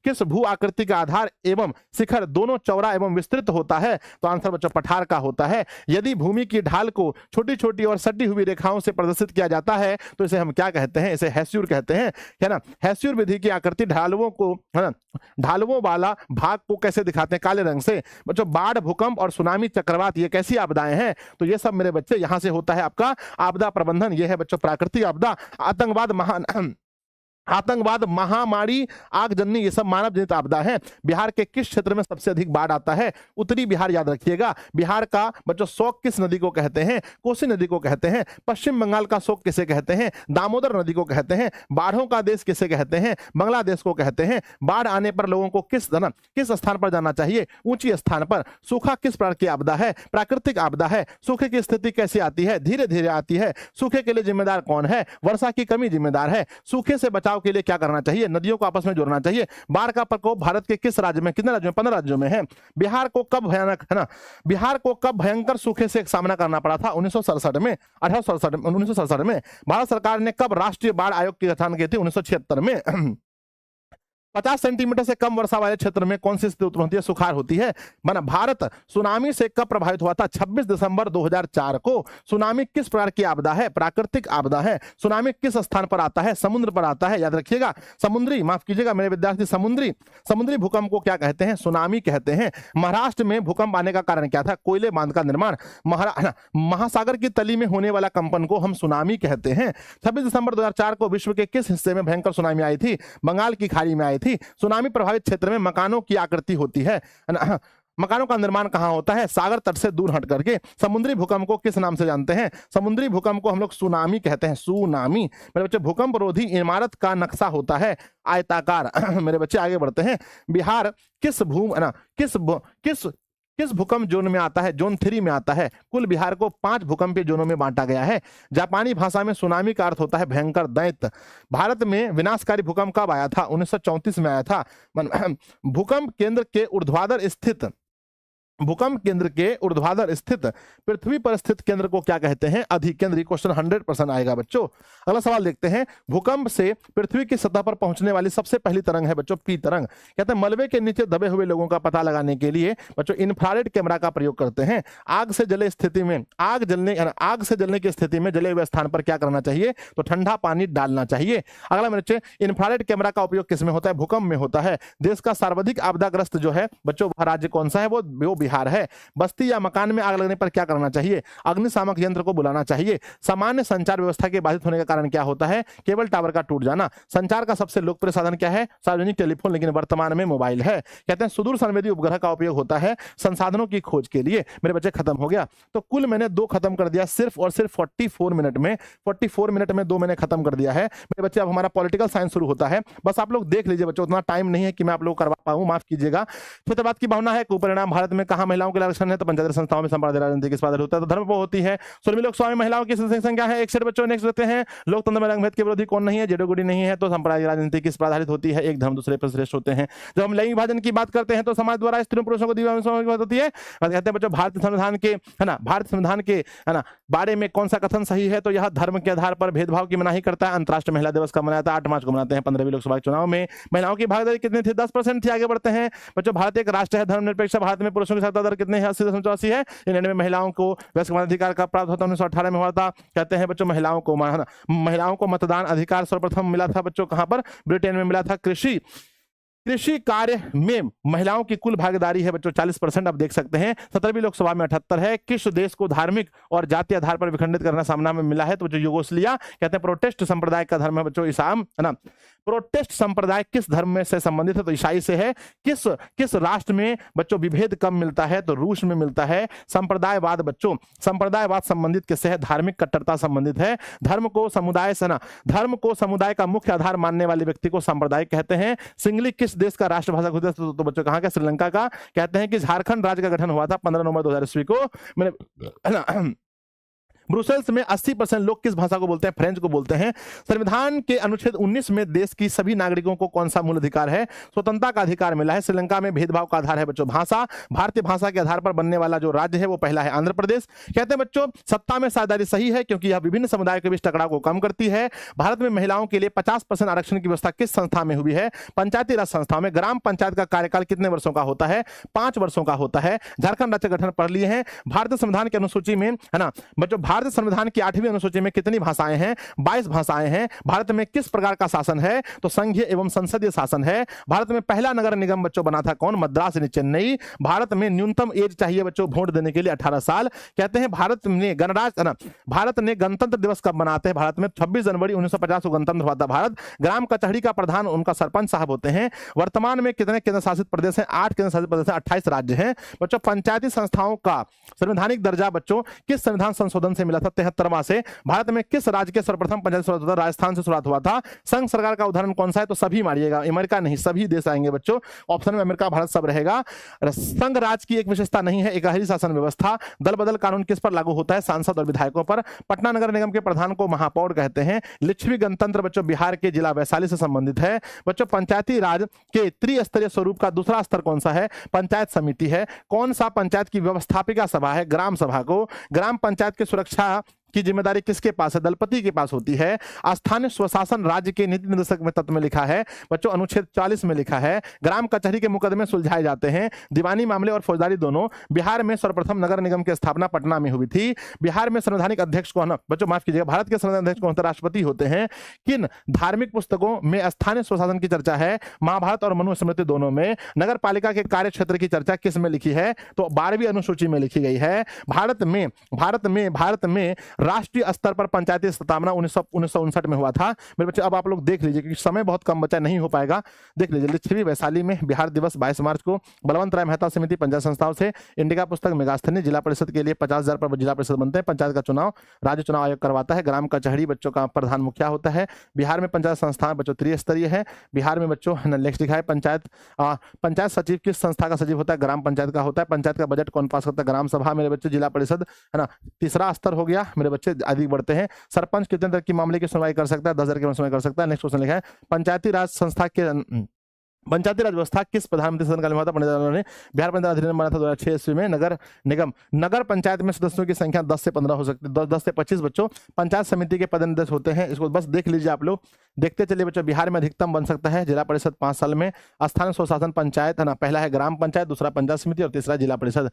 किस भू आकृति का आधार एवं शिखर दोनों चौड़ा एवं विस्तृत होता है? तो आंसर बच्चों पठार का होता है। यदि भूमि की ढाल को छोटी छोटी और सटी हुई रेखाओं से प्रदर्शित किया जाता है तो इसे हम क्या कहते हैं? इसे हैस्यूर कहते हैं, है ना। हैस्यूर विधि की आकृति ढालुओं को, है ना, ढालुओं वाला भाग को कैसे दिखाते हैं? काले रंग से। बच्चों बाढ़, भूकंप और सुनामी, चक्रवात ये कैसी आपदाएं हैं? तो ये सब मेरे बच्चे यहां से होता है आपका आपदा प्रबंधन। ये है बच्चों प्राकृतिक आपदा। आतंकवाद, महामारी, आगजनी ये सब मानव जनित आपदा है। बिहार के किस क्षेत्र में सबसे अधिक बाढ़ आता है? उत्तरी बिहार, याद रखिएगा। बिहार का बच्चों शोक किस नदी को कहते हैं? कोसी नदी को कहते हैं। पश्चिम बंगाल का शोक किसे कहते हैं? दामोदर नदी को कहते हैं। बाढ़ों का देश किसे कहते हैं? बांग्लादेश को कहते हैं। बाढ़ आने पर लोगों को किस स्थान पर जाना चाहिए? ऊंची स्थान पर। सूखा किस प्रकार की आपदा है? प्राकृतिक आपदा है। सूखे की स्थिति कैसे आती है? धीरे धीरे आती है। सूखे के लिए जिम्मेदार कौन है? वर्षा की कमी जिम्मेदार है। सूखे से बचाव के लिए क्या करना चाहिए? नदियों को आपस में जोड़ना चाहिए। बाढ़ का प्रकोप भारत के किस राज्य में, कितने राज्यों में? 15 राज्यों में है। बिहार को कब भयंकर सूखे से सामना करना पड़ा था? 1967 में, 1967 में। भारत सरकार ने कब राष्ट्रीय बाढ़ आयोग की गठन की थी? 1976 में। 50 सेंटीमीटर से कम वर्षा वाले क्षेत्र में कौन सी स्थिति उत्पन्न होती है? सुखाड़ होती है। माना भारत सुनामी से कब प्रभावित हुआ था? 26 दिसंबर 2004 को। सुनामी किस प्रकार की आपदा है? प्राकृतिक आपदा है। सुनामी किस स्थान पर आता है? समुद्र पर आता है, याद रखिएगा। समुद्री, माफ कीजिएगा मेरे विद्यार्थी, समुद्री भूकंप को क्या कहते हैं? सुनामी कहते हैं। महाराष्ट्र में भूकंप आने का कारण क्या था? कोयले बांध का निर्माण। महासागर की तली में होने वाला कंपन को हम सुनामी कहते हैं। 26 दिसंबर 2004 को विश्व के किस हिस्से में भयंकर सुनामी आई थी? बंगाल की खाड़ी में आई थी। सुनामी प्रभावित क्षेत्र में मकानों की आकृति होती है। मकानों का निर्माण कहाँ होता है? सागर तट से दूर हट करके। समुद्री भूकंप को किस नाम से जानते हैं? समुद्री भूकंप को हम लोग सुनामी कहते हैं, सुनामी। मेरे बच्चे, भूकंप रोधी इमारत का नक्शा होता है आयताकार। मेरे बच्चे आगे बढ़ते हैं। बिहार किस किस भूकंप जोन में आता है? जोन 3 में आता है। कुल बिहार को 5 भूकंपीय जोनों में बांटा गया है। जापानी भाषा में सुनामी का अर्थ होता है भयंकर दैत्य। भारत में विनाशकारी भूकंप कब आया था? 1934 में आया था। भूकंप केंद्र के ऊर्ध्वाधर स्थित पृथ्वी पर स्थित केंद्र को क्या कहते हैं? अधिकेंद्री। क्वेश्चन 100% आएगा बच्चों। अगला सवाल देखते हैं। भूकंप से पृथ्वी की सतह पर पहुंचने वाली सबसे पहली तरंग है बच्चों पी तरंग। कहते हैं मलबे के नीचे दबे हुए लोगों का पता लगाने के लिए बच्चों इंफ्रारेड कैमरा का प्रयोग करते हैं। आग से जलने की स्थिति में जले हुए स्थान पर क्या करना चाहिए? तो ठंडा पानी डालना चाहिए। अगला मेरे बच्चे, इंफ्रारेड कैमरा का उपयोग किस में होता है? भूकंप में होता है। देश का सर्वाधिक आपदाग्रस्त जो है बच्चों राज्य कौन सा है? वो बिहार है। बस्ती या मकान में आग लगने पर क्या करना चाहिए? अग्निशामक यंत्र को बुलाना चाहिए। सामान्य संचार व्यवस्था के बाधित होने का कारण क्या होता है? केबल टावर का टूट जाना। संचार का सबसे लोकप्रिय साधन क्या है? सार्वजनिक टेलीफोन, लेकिन वर्तमान में मोबाइल है। कहते हैं सुदूर संवेदी उपग्रह का उपयोग होता है संसाधनों की खोज के लिए। मेरे बच्चे खत्म हो गया। तो कुल मैंने 2 खत्म कर दिया सिर्फ और सिर्फ 44 मिनट में। 44 मिनट में 2 मैंने खत्म कर दिया है मेरे बच्चे। अब हमारा पॉलिटिकल साइंस शुरू होता है। बस आप लोग देख लीजिए बच्चों, उतना टाइम नहीं है कि मैं आप लोग करवा पाऊं, माफ कीजिएगा। क्षेत्रवाद की भावना है। परिणाम भारत में कहां महिलाओं के आरक्षण है? तो पंचायत संस्थाओं में संप्रदाय राजनीति किस बात होता है? तो धर्म पर होती है। 16वीं लोकसभा में महिलाओं की संख्या है 61 बच्चों। नेक्स्ट देते हैं। लोकतंत्र में रंगभेद के विरोधी कौन नहीं है? जेडोगुडी नहीं है। तो सांप्रदायिक राजनीति किस पर आधारित होती है? एक धर्म दूसरे पर श्रेष्ठ होते हैं। जब हम लैंगिक विभाजन की बात करते हैं तो समाज द्वारा स्त्रियों पुरुषों को होती है। कहते हैं बच्चों भारतीय संविधान के है ना बारे में कौन सा कथन सही है? तो यह धर्म के आधार पर भेदभाव की मनाही करता है। अंतर्राष्ट्रीय महिला दिवस कब मनाया था? 8 मार्च को मनाते हैं। 15वीं लोकसभा चुनाव में महिलाओं की भागीदारी कितनी थी? 10% थी। आगे बढ़ते हैं बच्चों। भारत एक राष्ट्र है धर्मनिरपेक्ष। भारत में पुरुषों की साक्षरता दर कितने है? 80.84 है। इंग्लैंड में महिलाओं को वयस्क अधिकार का प्राप्त होता 1918 में हुआ था। कहते हैं बच्चों महिलाओं को मतदान अधिकार सर्वप्रथम मिला था बच्चों कहां पर? ब्रिटेन में मिला था। कृषि कार्य में महिलाओं की कुल भागीदारी है बच्चों 40%। आप देख सकते हैं। 17वीं लोकसभा में 78 है। किस देश को धार्मिक और जातीय आधार पर विखंडित करना सामना में मिला है? तो जो यूगोस्लाविया। कहते हैं प्रोटेस्ट संप्रदाय का धर्म है बच्चों ईसाम, है ना। प्रोटेस्ट संप्रदाय किस धर्म में से संबंधित है? तो ईसाई से है। किस राष्ट्र में बच्चों विभेद कम मिलता है? तो रूस में मिलता है। संप्रदायवाद बच्चों, संप्रदायवाद संबंधित किससे है? धार्मिक कट्टरता संबंधित है। धर्म को समुदाय का मुख्य आधार मानने वाले व्यक्ति को सांप्रदायिक कहते हैं। सिंगली किस देश का राष्ट्रभाषा होता है? तो बच्चों कहां का? श्रीलंका का। कहते हैं कि झारखंड राज्य का गठन हुआ था 15 नवंबर 2000 ईस्वी को। मैंने ब्रुसेल्स में 80% लोग किस भाषा को बोलते हैं? फ्रेंच को बोलते हैं। संविधान के अनुच्छेद 19 में देश की सभी नागरिकों को कौन सा मूल अधिकार है? स्वतंत्रता का अधिकार मिला है। श्रीलंका में भेदभाव का आधार है बच्चों भाषा। भारतीय भाषा के आधार पर बनने वाला जो राज्य है वो पहला है आंध्र प्रदेश। कहते हैं बच्चों सत्ता में साझेदारी सही है क्योंकि यह विभिन्न समुदायों के बीच टकराव को कम करती है। भारत में महिलाओं के लिए 50% आरक्षण की व्यवस्था किस संस्था में हुई है? पंचायती राज संस्था में। ग्राम पंचायत का कार्यकाल कितने वर्षों का होता है? 5 वर्षों का होता है। झारखंड राज्य गठन पढ़ लिए हैं। भारतीय संविधान की अनुसूची में, है ना बच्चों, भारतीय संविधान की 8वीं अनुसूची में कितनी भाषाएं हैं? 22 भाषाएं हैं। भारत में किस प्रकार का शासन है? तो संघीय एवं संसदीय शासन है। भारत में पहला नगर निगम बच्चों बना था कौन? मद्रास यानी चेन्नई। भारत में न्यूनतम एज चाहिए बच्चों वोट देने के लिए 18 साल। कहते हैं भारत ने गणतंत्र दिवस कब मनाते हैं? भारत में 26 जनवरी 1950 को गणतंत्र हुआ था भारत। ग्राम कचहरी का प्रधान उनका सरपंच साहब होते हैं। वर्तमान में कितने केंद्र शासित प्रदेश हैं? 8 केंद्र शासित प्रदेश हैं, 28 राज्य हैं बच्चों। पंचायती संस्थाओं का संवैधानिक दर्जा बच्चों किस संविधान संशोधन से मिला था? 73वां से। भारत में किस राज्य के सर्वप्रथम पंचायत शुरुआत हुआ था? राजस्थान से शुरुआत हुआ था। संघ सरकार का उदाहरण कौन सा है? तो सभी मारिएगा, अमेरिका नहीं, सभी देश आएंगे बच्चों। ऑप्शन में अमेरिका, भारत सब रहेगा। संघ राज की एक विशेषता नहीं है, एकहरी शासन व्यवस्था। दल बदल कानून किस पर लागू होता है? सांसद और विधायकों पर। पटना नगर निगम के प्रधान को महापौर कहते हैं। लिच्छवी गणतंत्र बच्चों बिहार के जिला वैशाली से संबंधित है बच्चों। पंचायती राज के त्रिस्तरीय स्वरूप का दूसरा स्तर कौन सा है? पंचायत समिति है। कौन सा पंचायत की व्यवस्थापिका सभा है? ग्राम सभा को। ग्राम पंचायत की सुरक्षा की जिम्मेदारी किसके पास है? दलपति के पास होती है। स्थानीय स्वशासन राज्य के नीति निर्देशक में तत्व में लिखा है बच्चों, अनुच्छेद 40 में लिखा है। ग्राम कचहरी के मुकदमे सुलझाए जाते हैं, दीवानी मामले और फौजदारी दोनों। बिहार में सर्वप्रथम नगर निगम की स्थापना पटना में हुई थी। बिहार में संवैधानिक अध्यक्ष कौन बच्चों? माफ कीजिएगा, भारत के संवैधानिक अध्यक्ष कौन होते हैं? राष्ट्रपति होते हैं। किन धार्मिक पुस्तकों में स्थानीय स्वशासन की चर्चा है? महाभारत और मनुस्मृति दोनों में। नगर पालिका के कार्य क्षेत्र की चर्चा किस में लिखी है? तो 12वीं अनुसूची में लिखी गई है। भारत में राष्ट्रीय स्तर पर पंचायती स्थापना 1959 में हुआ था। मेरे बच्चे अब आप लोग देख लीजिए क्योंकि समय बहुत कम बचा, नहीं हो पाएगा। देख लीजिए, लिच्छवी वैशाली में बिहार दिवस 22 मार्च को। बलवंत राय मेहता समिति पंचायत संस्थाओं से। इंडिका पुस्तक मेगास्थनी। जिला परिषद के लिए 50,000 पर जिला परिषद बनते हैं। पंचायत का चुनाव राज्य चुनाव आयोग करवाता है। ग्राम कचहरी बच्चों का प्रधान मुखिया होता है। बिहार में पंचायत संस्थान बच्चों त्रिस्तरीय है। बिहार में बच्चों नेक्स्ट लिखा है पंचायत सचिव किस संस्था का सचिव होता है? ग्राम पंचायत का होता है। पंचायत का बजट कौन पास करता है? ग्राम सभा। मेरे बच्चे जिला परिषद है ना, तीसरा स्तर हो गया। मेरे बच्चे आगे बढ़ते हैं। सरपंच कितने तक की मामले की सुनवाई कर सकता है? 10,000 की सुनवाई कर सकता है। नेक्स्ट क्वेश्चन लिखा है पंचायती राज व्यवस्था किस प्रधानमंत्री शासनकाल में हुआ था? पंडित जवाहरलाल नेहरू ने। बिहार पंचायत अधिनियम बना था 2006 ईस्वी में। नगर निगम, नगर पंचायत में सदस्यों की संख्या 10 से 15 हो सकती है, 10 से 25 बच्चों। पंचायत समिति के पदानुदेश होते हैं, इसको बस देख लीजिए आप लोग। देखते चलिए बच्चों, बिहार में अधिकतम बन सकता है जिला परिषद 5 साल में। स्थानीय स्वशासन पंचायत है ना, पहला है ग्राम पंचायत, दूसरा पंचायत समिति और तीसरा जिला परिषद।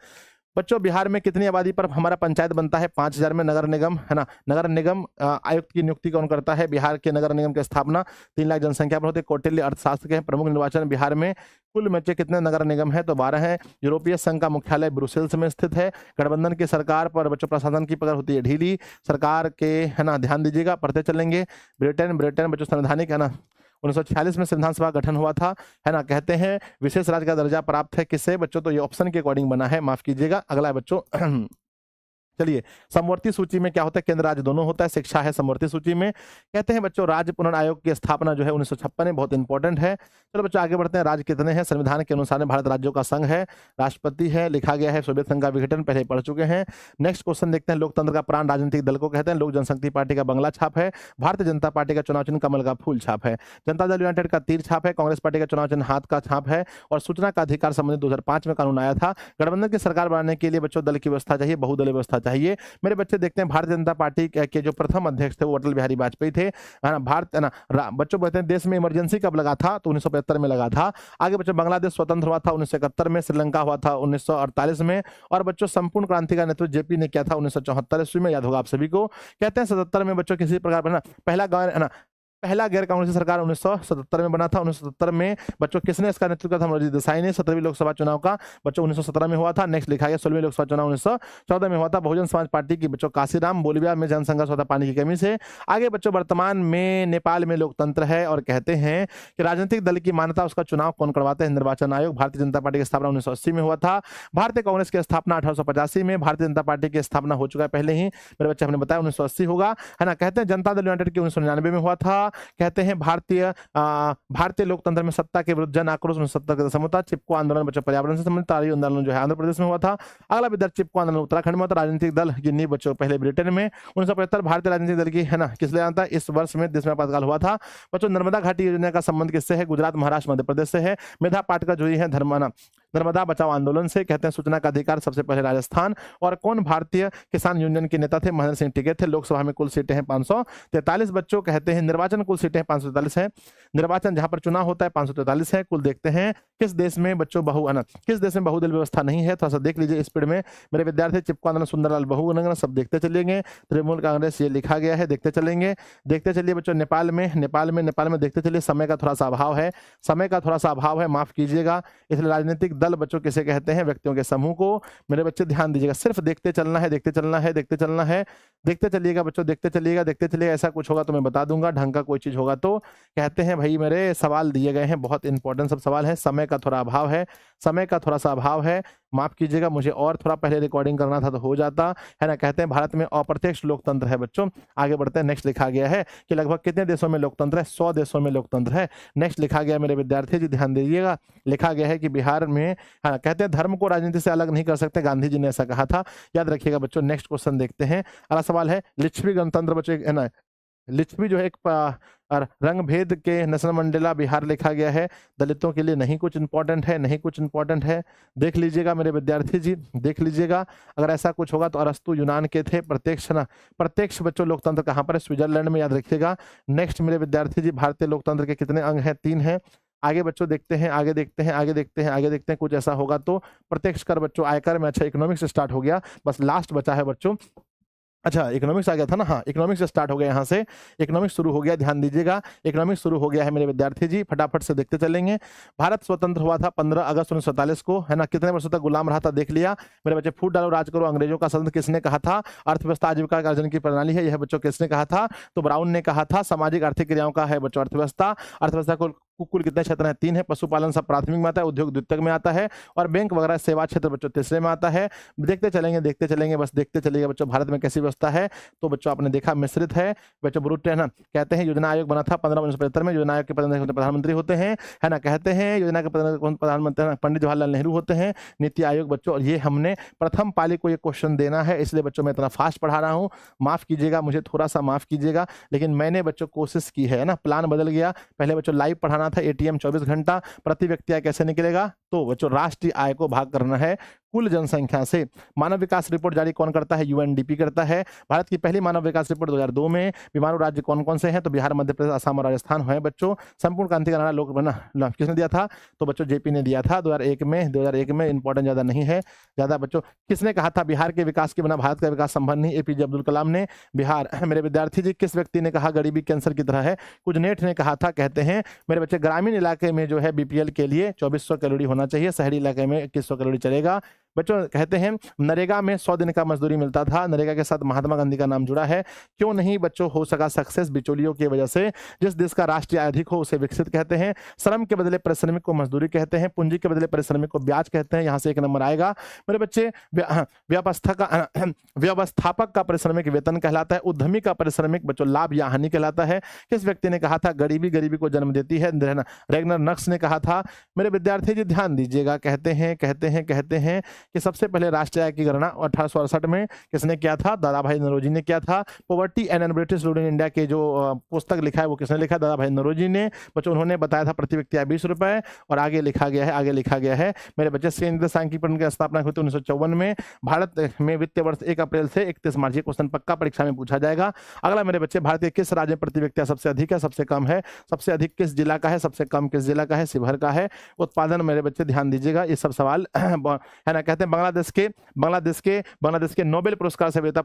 बच्चों बिहार में कितनी आबादी पर हमारा पंचायत बनता है? 5,000 में। नगर निगम है ना, नगर निगम आयुक्त की नियुक्ति कौन करता है? बिहार के नगर निगम की स्थापना 3 लाख जनसंख्या पर होती है। कौटिल्य अर्थशास्त्र के प्रमुख निर्वाचन बिहार में कुल बच्चे कितने नगर निगम है? तो 12 है। यूरोपीय संघ का मुख्यालय ब्रुसेल्स में स्थित है। गठबंधन की सरकार पर बच्चों प्रशासन की पकड़ होती है ढीली। सरकार के है ना, ध्यान दीजिएगा, पढ़ते चलेंगे। ब्रिटेन बच्चों संवैधानिक है ना, 1946 में संविधान सभा गठन हुआ था है ना। कहते हैं विशेष राज्य का दर्जा प्राप्त है किससे? बच्चों तो ये ऑप्शन के अकॉर्डिंग बना है, माफ कीजिएगा। अगला है बच्चों चलिए, समवर्ती सूची में क्या होता है? केंद्र राज्य दोनों होता है। शिक्षा है समवर्ती सूची में। कहते हैं बच्चों राज्य पुनर्गठन आयोग की स्थापना जो है 1956 में, बहुत इंपॉर्टेंट है। चलो बच्चों आगे बढ़ते हैं। राज्य कितने हैं? संविधान के अनुसार भारत राज्यों का संघ है। राष्ट्रपति है, लिखा गया है सोवियत संघ का विघटन, पहले पढ़ चुके हैं। नेक्स्ट क्वेश्चन देखते हैं। लोकतंत्र का प्राण राजनीतिक दल को कहते हैं। लोक जनशक्ति पार्टी का बंगला छाप है। भारतीय जनता पार्टी का चुनाव चिन्ह कमल का फूल छाप है। जनता दल यूनाइटेड का तीर छाप है। कांग्रेस पार्टी का चुनाव चिन्ह हाथ का छाप है। और सूचना का अधिकार संबंधी 2005 में कानून आया था। गठबंधन की सरकार बनाने के लिए बच्चों दल की व्यवस्था चाहिए, बहुदलीय व्यवस्था चाहिए। मेरे बच्चे देखते हैं भारतीय जनता पार्टी के जो प्रथम अध्यक्ष थे वो अटल बिहारी वाजपेयी थे, है ना। भारत है ना, बच्चों कहते हैं देश में इमरजेंसी कब लगा था? तो 1975 में लगा था। आगे बच्चों बांग्लादेश स्वतंत्र हुआ था 1971 में। श्रीलंका हुआ था 1948 में। और बच्चों संपूर्ण क्रांति का नेतृत्व जेपी ने किया था 1974 ईस्वी में, याद होगा आप सभी को। कहते हैं 77 में बच्चों किसी प्रकार ना पहला गैर कांग्रेसी सरकार 1977 में बना था। 1977 में बच्चों किसने इसका नेतृत्व किया था? मोरारजी देसाई ने। 17वीं लोकसभा चुनाव का बच्चों 1917 में हुआ था। नेक्स्ट लिखा गया 16वीं लोकसभा चुनाव 1914 में हुआ था। बहुजन समाज पार्टी की बच्चों काशीराम। बोलिविया में जनसंघर्ष हुआ था पानी की कमी से। आगे बच्चों वर्तमान में नेपाल में लोकतंत्र है और कहते हैं कि राजनीतिक दल की मान्यता उसका चुनाव कौन करवाते हैं? निर्वाचन आयोग। भारतीय जनता पार्टी की स्थापना 1980 में हुआ था। भारतीय कांग्रेस की स्थापना 1885 में। भारतीय जनता पार्टी की स्थापना हो चुका है पहले ही, मेरे बच्चे हमने बताया 1980 होगा, है ना। कहते हैं जनता दल यूनाइटेड की 1999 में हुआ था। कहते हैं भारतीय लोकतंत्र में सत्ता के विरुद्ध जन आक्रोश 1970 के दशक में था। चिपको आंदोलन बच्चों पर्यावरण से संबंधित तारी आंदोलन जो है आंध्र प्रदेश में हुआ था। अगला विदर्भ चिपको आंदोलन उत्तराखंड में होता। राजनीतिक दल की नींव बच्चों पहले ब्रिटेन में 1975। भारतीय राजनीतिक दल की है ना, किस लिए आता? इस वर्ष में देश में आपातकाल हुआ था। बच्चों नर्मदा घाटी योजना का संबंध किससे है? गुजरात, महाराष्ट्र, मध्य प्रदेश से है। मेधा पाटकर जुड़ी है नर्मदा बचाओ आंदोलन से। कहते हैं सूचना का अधिकार सबसे पहले राजस्थान। और कौन भारतीय किसान यूनियन के नेता थे? महेंद्र सिंह टिकैत थे। लोकसभा में कुल सीटें हैं 543 बच्चों। कहते हैं निर्वाचन कुल सीटें 543 है। निर्वाचन जहां पर चुनाव होता है 543 है। कुल देखते हैं किस देश में बच्चों किस देश में बहुदलीय व्यवस्था नहीं है? थोड़ा सा देख लीजिए स्पीड में मेरे विद्यार्थी। चिपको आंदोलन, सुंदरलाल बहुगुणा, सब देखते चलेंगे। तृणमूल कांग्रेस ये लिखा गया है, देखते चलेंगे। देखते चलिए बच्चों नेपाल में देखते चलिए। समय का थोड़ा सा अभाव है, माफ कीजिएगा। इसलिए राजनीतिक दल बच्चों किसे कहते हैं? व्यक्तियों के समूह को। मेरे बच्चे ध्यान दीजिएगा, सिर्फ देखते चलना है। देखते चलिएगा बच्चों, देखते चलिएगा। ऐसा कुछ होगा तो मैं बता दूंगा, ढंग का कोई चीज होगा तो। कहते हैं भाई मेरे सवाल दिए गए हैं, बहुत इंपॉर्टेंट सब सवाल है। समय का थोड़ा सा अभाव है, माफ कीजिएगा। मुझे और थोड़ा पहले रिकॉर्डिंग करना था तो हो जाता, है ना। कहते हैं भारत में अप्रत्यक्ष लोकतंत्र है बच्चों। आगे बढ़ते हैं। नेक्स्ट लिखा गया है कि लगभग कितने देशों में लोकतंत्र है? 100 देशों में लोकतंत्र है। नेक्स्ट लिखा गया मेरे विद्यार्थी जी, ध्यान दीजिएगा। लिखा गया है कि बिहार में, है ना, कहते हैं धर्म को राजनीति से अलग नहीं कर सकते, गांधी जी ने ऐसा कहा था, याद रखिएगा बच्चों। नेक्स्ट क्वेश्चन देखते हैं। अगला सवाल है लिच्छवी गणतंत्र बच्चों, है ना। लिच्छवी जो है एक रंग भेद के नेशनल मंडेला बिहार लिखा गया है। दलितों के लिए नहीं कुछ इंपॉर्टेंट है। देख लीजिएगा मेरे विद्यार्थी जी, देख लीजिएगा। अगर ऐसा कुछ होगा तो अरस्तु यूनान के थे। प्रत्यक्ष बच्चों लोकतंत्र कहाँ पर है? स्विट्जरलैंड में, याद रखिएगा। नेक्स्ट मेरे विद्यार्थी जी, भारतीय लोकतंत्र के कितने अंग हैं? 3 हैं। आगे बच्चों देखते हैं कुछ ऐसा होगा तो। प्रत्यक्ष कर बच्चों आयकर में, अच्छा इकोनॉमिक्स स्टार्ट हो गया, बस लास्ट बचा है बच्चों अच्छा, इकोनॉमिक्स आ गया था ना, हाँ, इकोनॉमिक्स से स्टार्ट हो गया यहाँ से, इकोनॉमिक्स शुरू हो गया, ध्यान दीजिएगा, इकोनॉमिक्स शुरू हो गया है मेरे विद्यार्थी जी, फटाफट से देखते चलेंगे। भारत स्वतंत्र हुआ था 15 अगस्त 1947 को, है ना, कितने वर्षों तक गुलाम रहा था देख लिया मेरे बच्चे। फूट डालो राज करो अंग्रेजों का शासन किसने कहा था? अर्थव्यवस्था आजीविका अर्जन की प्रणाली है, यह बच्चों किसने कहा था? तो ब्राउन ने कहा था। सामाजिक आर्थिक क्रियाओं का है बच्चों अर्थव्यवस्था, अर्थव्यवस्था को कुल कितने क्षेत्र हैं? 3 है। पशुपालन सब प्राथमिक में आता है, उद्योग द्वितीयक में आता है, और बैंक वगैरह सेवा क्षेत्र बच्चों तीसरे में आता है। देखते चलेंगे, बस देखते चलिएगा बच्चों, भारत में कैसी व्यवस्था है। तो बच्चों आपने देखा मिश्रित है बच्चों, ब्रूट है ना, कहते हैं योजना आयोग बना था 15 में, योजना आयोग के प्रधानमंत्री होते हैं, है ना, कहते हैं योजना के प्रधानमंत्री पंडित जवाहरलाल नेहरू होते हैं, नीति आयोग बच्चों। और ये हमने प्रथम पाली को ये क्वेश्चन देना है, इसलिए बच्चों मैं इतना फास्ट पढ़ा रहा हूँ, माफ कीजिएगा, मुझे थोड़ा सा माफ कीजिएगा, लेकिन मैंने बच्चों कोशिश की है ना, प्लान बदल गया। पहले बच्चों लाइव पढ़ाना था, एटीएम 24 घंटा, प्रति व्यक्ति आय कैसे निकलेगा? तो बच्चों राष्ट्रीय आय को भाग करना है कुल जनसंख्या से। मानव विकास रिपोर्ट जारी कौन करता है? यूएनडीपी करता है। भारत की पहली मानव विकास रिपोर्ट 2002 में। बीमारू राज्य कौन कौन से हैं? तो बिहार, मध्य प्रदेश, असम और राजस्थान है बच्चों। संपूर्ण क्रांति का नारा लोक बना किसने दिया था? तो बच्चों जेपी ने दिया था 2001 में। इंपॉर्टेंट ज्यादा नहीं है, ज्यादा बच्चों किसने कहा था बिहार के विकास के बिना भारत का विकास संभव नहीं? एपीजे अब्दुल कलाम ने। बिहार मेरे विद्यार्थी जी, किस व्यक्ति ने कहा गरीबी कैंसर की तरह है? कुछ नेट ने कहा था। कहते हैं मेरे बच्चे ग्रामीण इलाके में जो है बीपीएल के लिए 2400 कैलोरी होना चाहिए, शहरी इलाके में 2100 कैलोरी चलेगा बच्चों। कहते हैं नरेगा में 100 दिन का मजदूरी मिलता था, नरेगा के साथ महात्मा गांधी का नाम जुड़ा है। क्यों नहीं बच्चों हो सका सक्सेस? बिचौलियों की वजह से। जिस देश का राष्ट्रीय आय अधिक हो उसे विकसित कहते हैं। श्रम के बदले पारिश्रमिक को मजदूरी कहते हैं, पूंजी के बदले पारिश्रमिक को ब्याज कहते हैं। यहाँ से 1 नंबर आएगा मेरे बच्चे। व्यवस्थापक का पारिश्रमिक वेतन कहलाता है, उद्यमी का पारिश्रमिक बच्चों लाभ या हानि कहलाता है। किस व्यक्ति ने कहा था गरीबी को जन्म देती है? रेगनर नक्स ने कहा था। मेरे विद्यार्थी जी ध्यान दीजिएगा, कहते हैं कि सबसे पहले राष्ट्रीय आय की गणना 1868 में किसने किया था? दादा भाई नौरोजी ने किया था। Poverty and British rule in India के जो पुस्तक लिखा है वो किसने लिखा? दादा भाई नौरोजी ने बच्चों। उन्होंने बताया था प्रति व्यक्ति आय 20 रुपए। और आगे लिखा गया है मेरे बच्चे केंद्रीय सांख्यिकी की स्थापना हुई थी 1954 में। भारत में वित्तीय वर्ष 1 अप्रैल से 31 मार्च, ये क्वेश्चन पक्का परीक्षा में पूछा जाएगा। अगला मेरे बच्चे, भारत के किस राज्य में प्रति व्यक्ति आय सबसे अधिक है? सबसे कम है। सबसे अधिक किस जिला का है? सबसे कम किस जिला का है? शिवहर का है। उत्पादन मेरे बच्चे ध्यान दीजिएगा, ये सब सवाल है ना। कहते हैं बांग्लादेश के नोबेल पुरस्कार से विजेता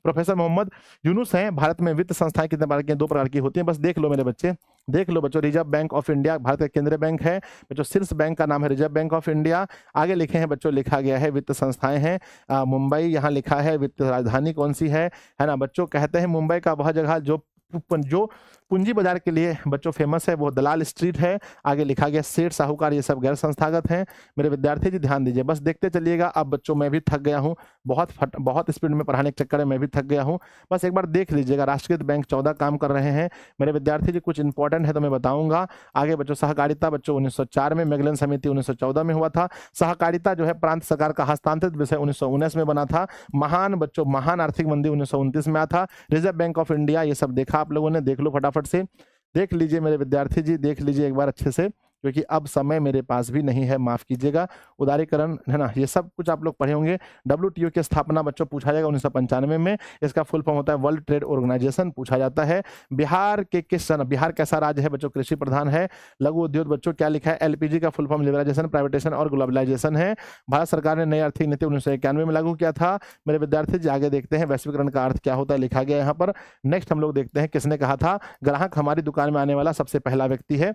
प्रोफेसर मोहम्मद यूनुस हैं। भारत में वित्त संस्थाएं कितने प्रकार की? 2 प्रकार की होती हैं, बस देख लो मेरे बच्चे, देख लो बच्चों। Reserve bank of India Bharat का केंद्रीय बैंक है बच्चों। शीर्ष बैंक का नाम है रिजर्व बैंक ऑफ इंडिया। आगे लिखे हैं बच्चों, लिखा गया है वित्त संस्थाएं हैं मुंबई, यहाँ लिखा है वित्त राजधानी कौन सी है ना बच्चों। कहते हैं मुंबई का वह जगह जो पूंजी बाजार के लिए बच्चों फेमस है वो दलाल स्ट्रीट है। आगे लिखा गया सेठ साहूकार, ये सब गैर संस्थागत हैं। मेरे विद्यार्थी जी ध्यान दीजिए, बस देखते चलिएगा। अब बच्चों मैं भी थक गया हूँ, बहुत स्पीड में पढ़ाने के चक्कर में मैं भी थक गया हूँ। बस एक बार देख लीजिएगा, राष्ट्रीयकृत बैंक 14 काम कर रहे हैं मेरे विद्यार्थी जी। कुछ इंपॉर्टेंट है तो मैं बताऊंगा आगे बच्चों। सहकारिता बच्चों 1904 में, मैगलन समिति 1914 में हुआ था। सहकारिता जो है प्रांत सरकार का हस्तांतरित विषय 1919 में बना था। महान आर्थिक मंदी 1929 में आया था। रिजर्व बैंक ऑफ इंडिया, ये सब देखा आप लोगों ने, देख लो फटाफट से, देख लीजिए मेरे विद्यार्थी जी, देख लीजिए एक बार अच्छे से, क्योंकि अब समय मेरे पास भी नहीं है, माफ कीजिएगा। उदारीकरण है ना, ये सब कुछ आप लोग पढ़े होंगे। डब्ल्यूटीओ की स्थापना बच्चों पूछा जाएगा 1995 में, इसका फुल फॉर्म होता है वर्ल्ड ट्रेड ऑर्गेनाइजेशन, पूछा जाता है। बिहार कैसा राज्य है बच्चों? कृषि प्रधान है। लघु उद्योग बच्चों क्या लिखा है? एलपीजी का फुल फॉर्म लिबरलाइजेशन, प्राइवेटाइजेशन और ग्लोबलाइजेशन है। भारत सरकार ने नई आर्थिक नीति 1991 में लागू किया था। मेरे विद्यार्थी जी आगे देखते हैं वैश्वीकरण का अर्थ क्या होता है, लिखा गया यहाँ पर। नेक्स्ट हम लोग देखते हैं किसने कहा था ग्राहक हमारी दुकान में आने वाला सबसे पहला व्यक्ति है।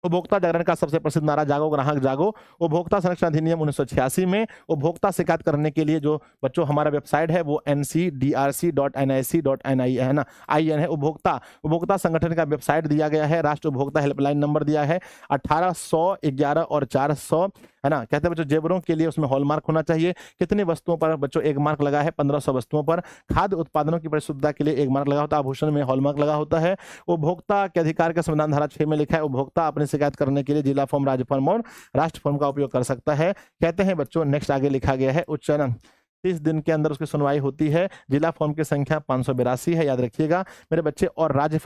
उपभोक्ता जागरण का सबसे प्रसिद्ध नारा जागो ग्राहक जागो। उपभोक्ता संरक्षण अधिनियम 1986 में। उपभोक्ता शिकायत करने के लिए जो बच्चों हमारा वेबसाइट है वो ncdrc.nic.in है ना, IN है। उपभोक्ता संगठन का वेबसाइट दिया गया है। राष्ट्रीय उपभोक्ता हेल्पलाइन नंबर दिया है 1800, 11 और 400 है ना। कहते हैं बच्चों जेवरों के लिए उसमें हॉलमार्क होना चाहिए। कितनी वस्तुओं पर बच्चों 1 मार्क लगा है? 1500 वस्तुओं पर। खाद्य उत्पादनों की परिशुद्धता के लिए 1 मार्क लगा होता है। आभूषण में हॉलमार्क लगा होता है। उपभोक्ता के अधिकार का संविधान धारा 6 में लिखा है उपभोक्ता अपनी शिकायत करने के लिए जिला फॉर्म, राज्य फॉर्म और राष्ट्र फॉर्म का उपयोग कर सकता है। कहते हैं बच्चों नेक्स्ट आगे लिखा गया है उच्चारण 30 दिन के अंदर उसकी सुनवाई होती है। जिला फॉर्म की संख्या 582 है, याद रखिएगा मेरे बच्चे। और राज्य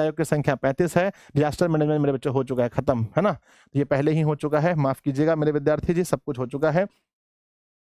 आयोग की संख्या 35 है। डिजास्टर मैनेजमेंट मेरे बच्चे हो चुका है खत्म, है ना, ये पहले ही हो चुका है, माफ कीजिएगा मेरे विद्यार्थी जी, सब कुछ हो चुका है।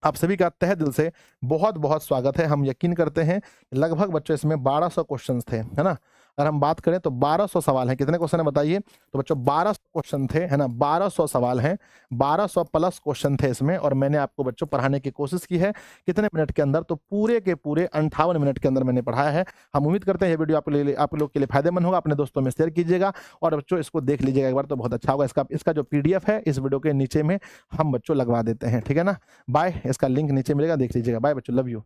आप सभी का तहे दिल से बहुत बहुत स्वागत है। हम यकीन करते हैं लगभग बच्चों इसमें 1200 क्वेश्चंस थे, है ना। अगर हम बात करें तो 1200 सवाल हैं। कितने क्वेश्चन है बताइए? तो बच्चों 1200 क्वेश्चन थे, है ना, 1200 सवाल हैं, 1200 प्लस क्वेश्चन थे इसमें, और मैंने आपको बच्चों पढ़ाने की कोशिश की है कितने मिनट के अंदर? तो पूरे के पूरे 58 मिनट के अंदर मैंने पढ़ाया है। हम उम्मीद करते हैं ये वीडियो आप लोग के लिए फायदेमंद होगा। अपने दोस्तों में शेयर कीजिएगा और बच्चों इसको देख लीजिएगा एक बार, तो बहुत अच्छा होगा। इसका जो पीडीएफ है इस वीडियो के नीचे में हम बच्चों लगवा देते हैं, ठीक है ना। बाय, इसका लिंक नीचे मिलेगा, देख लीजिएगा। बाय बच्चों, लव यू।